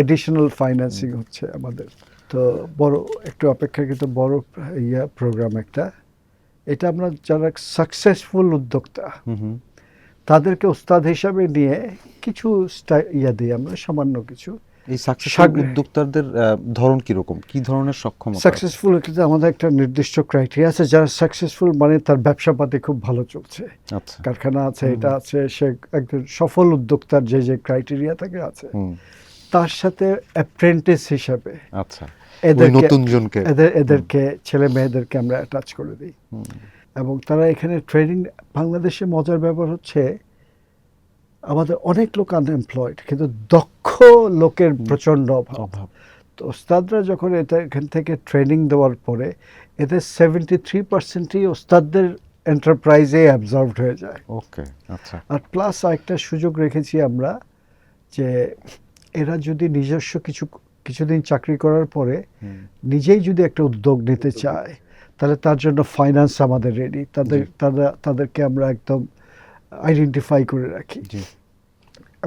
A: এডিশনাল ফাইন্যান্সিং হচ্ছে আমাদের। তো বড় একটু অপেক্ষাকৃত বড় প্রোগ্রাম একটা। এটা আমরা যারা সাকসেসফুল উদ্যোক্তা তাদেরকে ওস্তাদ হিসাবে নিয়ে কিছু দিই আমরা, সামান্য কিছু।
B: এই সাকসেসফুল উদ্যোক্তাদের ধরন কিরকম, কি ধরনের সক্ষমতা?
A: সাকসেসফুল ক্ষেত্রে আমাদের একটা নির্দিষ্ট ক্রাইটেরিয়া আছে। যারা সাকসেসফুল মানে তার ব্যবসাপাতি খুব ভালো চলছে, কারখানা আছে, এটা আছে, সে একজন সফল উদ্যোক্তার যে ক্রাইটেরিয়া থাকে আছে। তার সাথে অ্যাপ্রেন্টিস হিসাবে এদেরকে ছেলে মেয়েদেরকে আমরা অ্যাটাচ করে দিই, এবং তারা এখানে ট্রেনিং। বাংলাদেশে মজার ব্যাপার হচ্ছে আমাদের অনেক লোক আনএমপ্লয়েড, কিন্তু দক্ষ লোকের প্রচণ্ড অভাব। তো ওস্তাদরা যখন এখান থেকে ট্রেনিং দেওয়ার পরে এদের 73%ই ওস্তাদদের এন্টারপ্রাইজে অ্যাবজর্ভড হয়ে যায়।
B: ওকে, আচ্ছা।
A: আর প্লাস আরেকটা সুযোগ রেখেছি আমরা, যে এরা যদি নিজস্ব কিছুদিন চাকরি করার পরে নিজেই যদি একটা উদ্যোগ নিতে চায়, তাহলে তার জন্য ফাইন্যান্স আমাদের রেডি। তাদেরকে আমরা একদম আইডেন্টিফাই করে রাখি,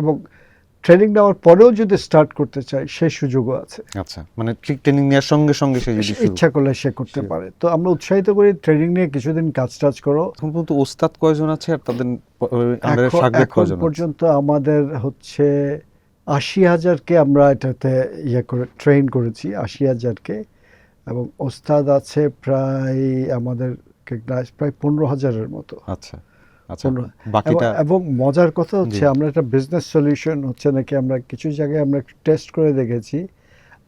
A: এবং ট্রেনিং নেওয়ার পরেও যদি স্টার্ট করতে চায় সেই সুযোগও আছে।
B: আচ্ছা, মানে ঠিক ট্রেনিং নেওয়ার সঙ্গে সঙ্গে সে যদি
A: ইচ্ছা করলে সে করতে পারে। তো আমরা উৎসাহিত করি ট্রেনিং নিয়ে কিছুদিন কাজ করো।
B: এখন পর্যন্ত ওস্তাদ কয়জন আছে আর তাদের আন্ডারে শাগরেদ কয়জন আছে?
A: এখন পর্যন্ত আমাদের হচ্ছে 80,000কে আমরা এটাতে করে ট্রেন করেছি, 80,000কে, এবং ওস্তাদ আছে প্রায় আমাদের প্রায় 15,000-এর মতো।
B: আচ্ছা, বাকিটা।
A: এবং মজার কথা হচ্ছে আমরা একটা বিজনেস সলিউশন হচ্ছে নাকি, আমরা কিছু জায়গায় আমরা টেস্ট করে দেখেছি,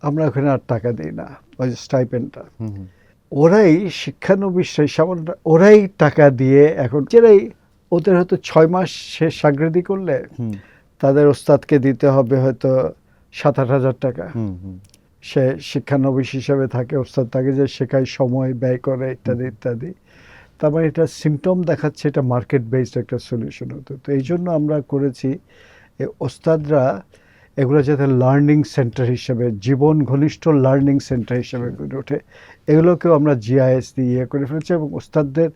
A: আমরা ওখানে আর টাকা দিই না, ওই স্টাইপেন্ডটা ওরাই শিক্ষানবিশ সামান্য ওরাই টাকা দিয়ে, এখন যেরাই ওদের হয়তো 6 মাস সে সাগরেদি করলে তাদের ওস্তাদকে দিতে হবে হয়তো 7-8 হাজার টাকা। সে শিক্ষানবিশ হিসাবে থাকে, ওস্তাদ তাকে যে শেখায়, সময় ব্যয় করে, ইত্যাদি ইত্যাদি। তারপর এটা সিমটম দেখাচ্ছে এটা মার্কেট বেসড একটা সলিউশন হতো। তো এই জন্য আমরা করেছি ওস্তাদরা এগুলো যাতে লার্নিং সেন্টার হিসেবে, জীবন ঘনিষ্ঠ লার্নিং সেন্টার হিসেবে গড়ে ওঠে, এগুলোকেও আমরা জিআইএস দিয়ে করে ফেলেছি, এবং ওস্তাদদের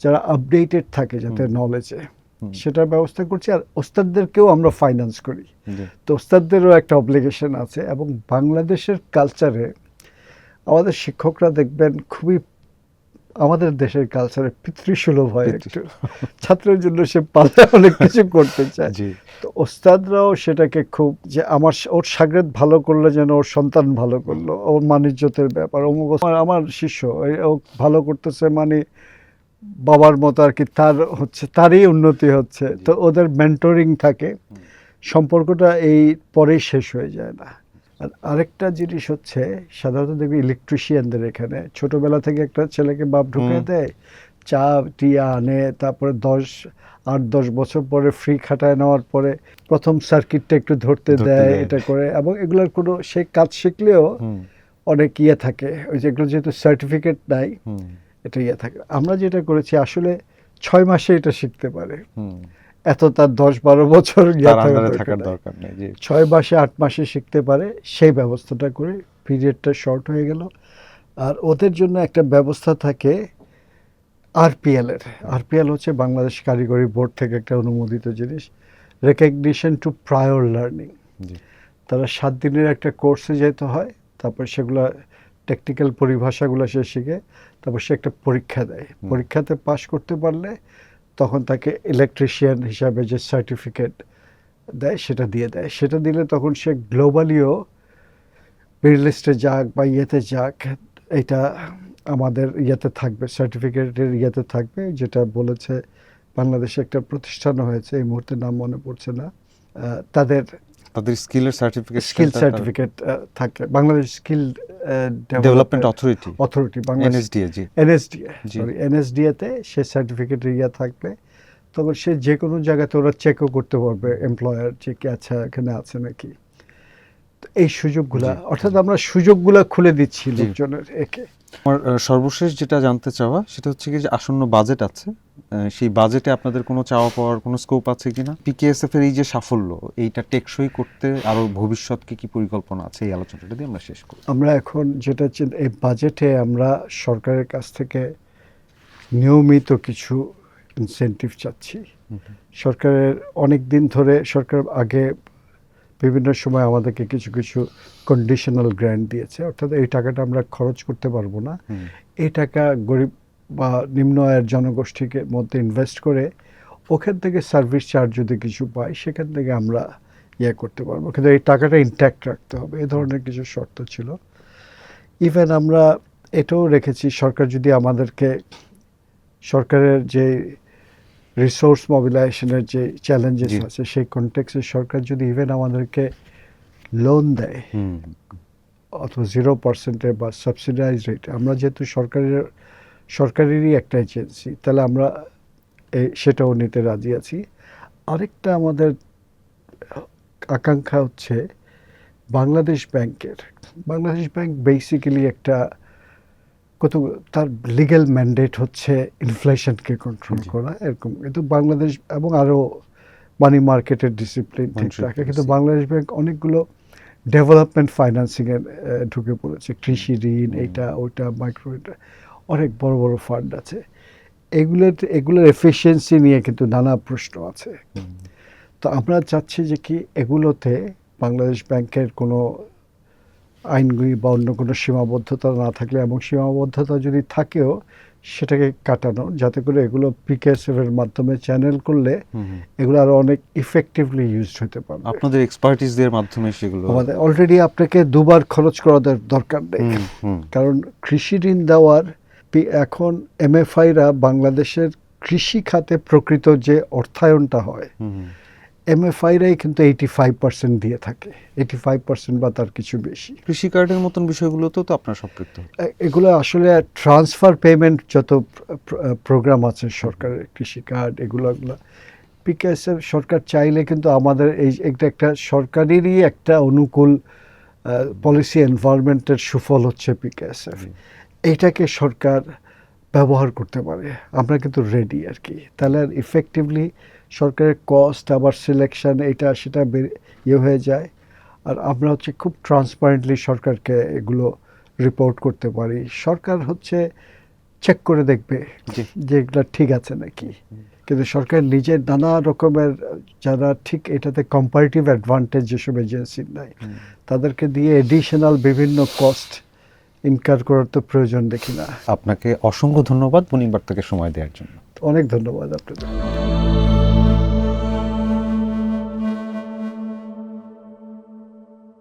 A: যারা আপডেটেড থাকে যাতে নলেজে, সেটার ব্যবস্থা করছি। আর ওস্তাদদেরকেও আমরা ফাইন্যান্স করি, তো ওস্তাদদেরও একটা অব্লিগেশন আছে। এবং বাংলাদেশের কালচারে আমাদের শিক্ষকরা দেখবেন খুবই, আমাদের দেশের কালচারে পিতৃসুলভ হয় একটু, ছাত্রের জন্য সে পাল্লা অনেক কিছু করতে চায়। তো ওস্তাদরাও সেটাকে খুব, যে ওর শাগরেদ ভালো করলে যেন ওর সন্তান ভালো করলো, ওর মানিজ্যতের ব্যাপার, আমার শিষ্য ও ভালো করতেছে মানে বাবার মতো আর কি, তার হচ্ছে তারই উন্নতি হচ্ছে। তো ওদের মেন্টরিং থাকে, সম্পর্কটা এই পরেই শেষ হয়ে যায় না। আর আরেকটা জিনিস হচ্ছে, সাধারণত দেখবি ইলেকট্রিশিয়ানদের এখানে ছোটবেলা থেকে একটা ছেলেকে বাপ ঢুকে দেয়, চা টিয়া আনে, তারপরে 8-10 বছর পরে ফ্রি খাটায় নেওয়ার পরে প্রথম সার্কিটটা একটু ধরতে দেয়, এটা করে। এবং এগুলোর কোনো সে কাজ শিখলেও অনেক থাকে, ওই যেগুলো যেহেতু সার্টিফিকেট নাই, এটা থাকে। আমরা যেটা করেছি আসলে 6 মাসে এটা শিখতে পারে, এত তার 10-12 বছর থাকার দরকার নেই, 6 মাসে 8 মাসে শিখতে পারে, সেই ব্যবস্থাটা করে পিরিয়ডটা শর্ট হয়ে গেল। আর ওদের জন্য একটা ব্যবস্থা থাকে আরপিএল হচ্ছে বাংলাদেশ কারিগরি বোর্ড থেকে একটা অনুমোদিত জিনিস, রেকগনিশন টু প্রায়র লার্নিং। তারা 7 দিনের একটা কোর্সে যেতে হয়, তারপর সেগুলো টেকনিক্যাল পরিভাষাগুলো সে শিখে, তারপর সে একটা পরীক্ষা দেয়, পরীক্ষাতে পাশ করতে পারলে তখন তাকে ইলেকট্রিশিয়ান হিসাবে যে সার্টিফিকেট দেয় সেটা দিয়ে দেয়। সেটা দিলে তখন সে গ্লোবালিও মেরিট লিস্টে যাক বা ইয়েতে যাক, এটা আমাদের ইয়েতে থাকবে, সার্টিফিকেটের ইয়েতে থাকবে, যেটা বলেছে বাংলাদেশে একটা প্রতিষ্ঠান হয়েছে, এই মুহূর্তে নাম মনে পড়ছে না, তাদের
B: স্কিলের সার্টিফিকেট,
A: স্কিল সার্টিফিকেট থাকে, Bangladesh skill
B: development authority,
A: authority, Bangladesh
B: NSDA, জি
A: এনএসডিএ,
B: জি।
A: সরি এনএসডিএতে সে সার্টিফিকেটের ইয়ে থাকবে, তখন সে যে কোনো জায়গাতে ওরা চেকও করতে পারবে এমপ্লয়ার যে কি আচ্ছা এখানে আছে নাকি। তো এই সুযোগগুলা,
B: জি,
A: অর্থাৎ আমরা সুযোগগুলা খুলে দিচ্ছি
B: জি।
A: লোকজনের একে।
B: আমার সর্বশেষ যেটা জানতে চাওয়া সেটা হচ্ছে কি যে আসন্ন বাজেট আছে, সেই বাজেটে আপনাদের কোনো চাওয়া পাওয়ার কোনো স্কোপ আছে কিনা? পিকেএসএফ এর এই যে সাফল্য, এইটা টেকসই করতে আরো ভবিষ্যৎকে কি পরিকল্পনা আছে, এই আলোচনাটা দিয়ে আমরা শেষ করি।
A: আমরা এখন যেটা এই বাজেটে আমরা সরকারের কাছ থেকে নিয়মিত কিছু ইনসেনটিভ চাচ্ছি। সরকারের অনেক দিন ধরে, সরকার আগে বিভিন্ন সময় আমাদেরকে কিছু কিছু কন্ডিশনাল গ্র্যান্ট দিয়েছে, অর্থাৎ এই টাকাটা আমরা খরচ করতে পারবো না, এই টাকা গরিব বা নিম্ন আয়ের জনগোষ্ঠীকে মধ্যে ইনভেস্ট করে ওখান থেকে সার্ভিস চার্জ যদি কিছু পাই সেখান থেকে আমরা ইয়ে করতে পারবো, কিন্তু এই টাকাটা ইনট্যাক্ট রাখতে হবে, এই ধরনের কিছু শর্ত ছিল। ইভেন আমরা এটাও রেখেছি, সরকার যদি আমাদেরকে, সরকারের যে রিসোর্স মোবিলাইজেশনের যে চ্যালেঞ্জেস
B: জি।
A: আছে সেই কনটেক্সে সরকার যদি ইভেন আমাদেরকে লোন দেয় অথবা 0% বা সাবসিডাইজ রেট, আমরা যেহেতু সরকারেরই একটা এজেন্সি, তাহলে আমরা সেটাও নিতে রাজি আছি। আরেকটা আমাদের আকাঙ্ক্ষা হচ্ছে বাংলাদেশ ব্যাংক বেসিক্যালি একটা তার লিগ্যাল ম্যান্ডেট হচ্ছে ইনফ্লেশনকে কন্ট্রোল করা, এরকম, কিন্তু বাংলাদেশ এবং আরও মানি মার্কেটের ডিসিপ্লিন ঠিক রাখা, কিন্তু বাংলাদেশ ব্যাংক অনেকগুলো ডেভেলপমেন্ট ফাইন্যান্সিংয়ে ঢুকে পড়েছে, কৃষি ঋণ, এইটা ওইটা, মাইক্রো, এটা অনেক বড় বড় ফান্ড আছে, এগুলোর এফিসিয়েন্সি নিয়ে কিন্তু নানা প্রশ্ন আছে। তো আমরা চাচ্ছি যে কি এগুলোতে বাংলাদেশ ব্যাংকের কোনো আইনগুলি বা অন্য কোনো সীমাবদ্ধতা না থাকলে, এবং সীমাবদ্ধতা যদি থাকেও সেটাকে কাটানো, যাতে করে এগুলো পিকেএসএফ এর মাধ্যমে চ্যানেল করলে এগুলো আরো অনেক ইফেক্টিভলি ইউজড হতে পারবে।
B: আপনাদের এক্সপার্টিসদের মাধ্যমে সেগুলো
A: আমাদের অলরেডি আপনাকে দুবার খরচ করা দরকার নেই, কারণ কৃষি ঋণ দেওয়ার এখন এমএফআইরা বাংলাদেশের কৃষি খাতে প্রকৃত যে অর্থায়নটা হয়, এমএফআইরাই কিন্তু 85% দিয়ে থাকে, 85% বা তার কিছু বেশি।
B: কৃষি কার্ডের মতন বিষয়গুলোতেও তো আপনার সম্পৃক্ত।
A: এগুলো আসলে ট্রান্সফার পেমেন্ট যত প্রোগ্রাম আছে সরকারের, কৃষি কার্ড, এগুলো পিকেএসএফ সরকার চাইলে কিন্তু আমাদের এটা একটা সরকারেরই একটা অনুকূল পলিসি এনভায়রনমেন্টের সুফল হচ্ছে পিকেএসএফ, এইটাকে সরকার ব্যবহার করতে পারে, আমরা কিন্তু রেডি আর কি। তাহলে আর ইফেক্টিভলি সরকারের কস্ট আবার সিলেকশন এটা সেটা ইয়ে হয়ে যায়, আর আমরা হচ্ছে খুব ট্রান্সপারেন্টলি সরকারকে এগুলো রিপোর্ট করতে পারি, সরকার হচ্ছে চেক করে দেখবে যে এগুলো ঠিক আছে নাকি। কিন্তু সরকার নিজের নানা রকমের যারা ঠিক এটাতে কম্পারেটিভ অ্যাডভান্টেজ যেসব এজেন্সির নাই, তাদেরকে দিয়ে এডিশনাল বিভিন্ন কস্ট ইনকার করার তো প্রয়োজন দেখি না।
B: আপনাকে অসংখ্য ধন্যবাদ বণিক বার্তাকে সময় দেওয়ার জন্য।
A: অনেক ধন্যবাদ আপনাদের।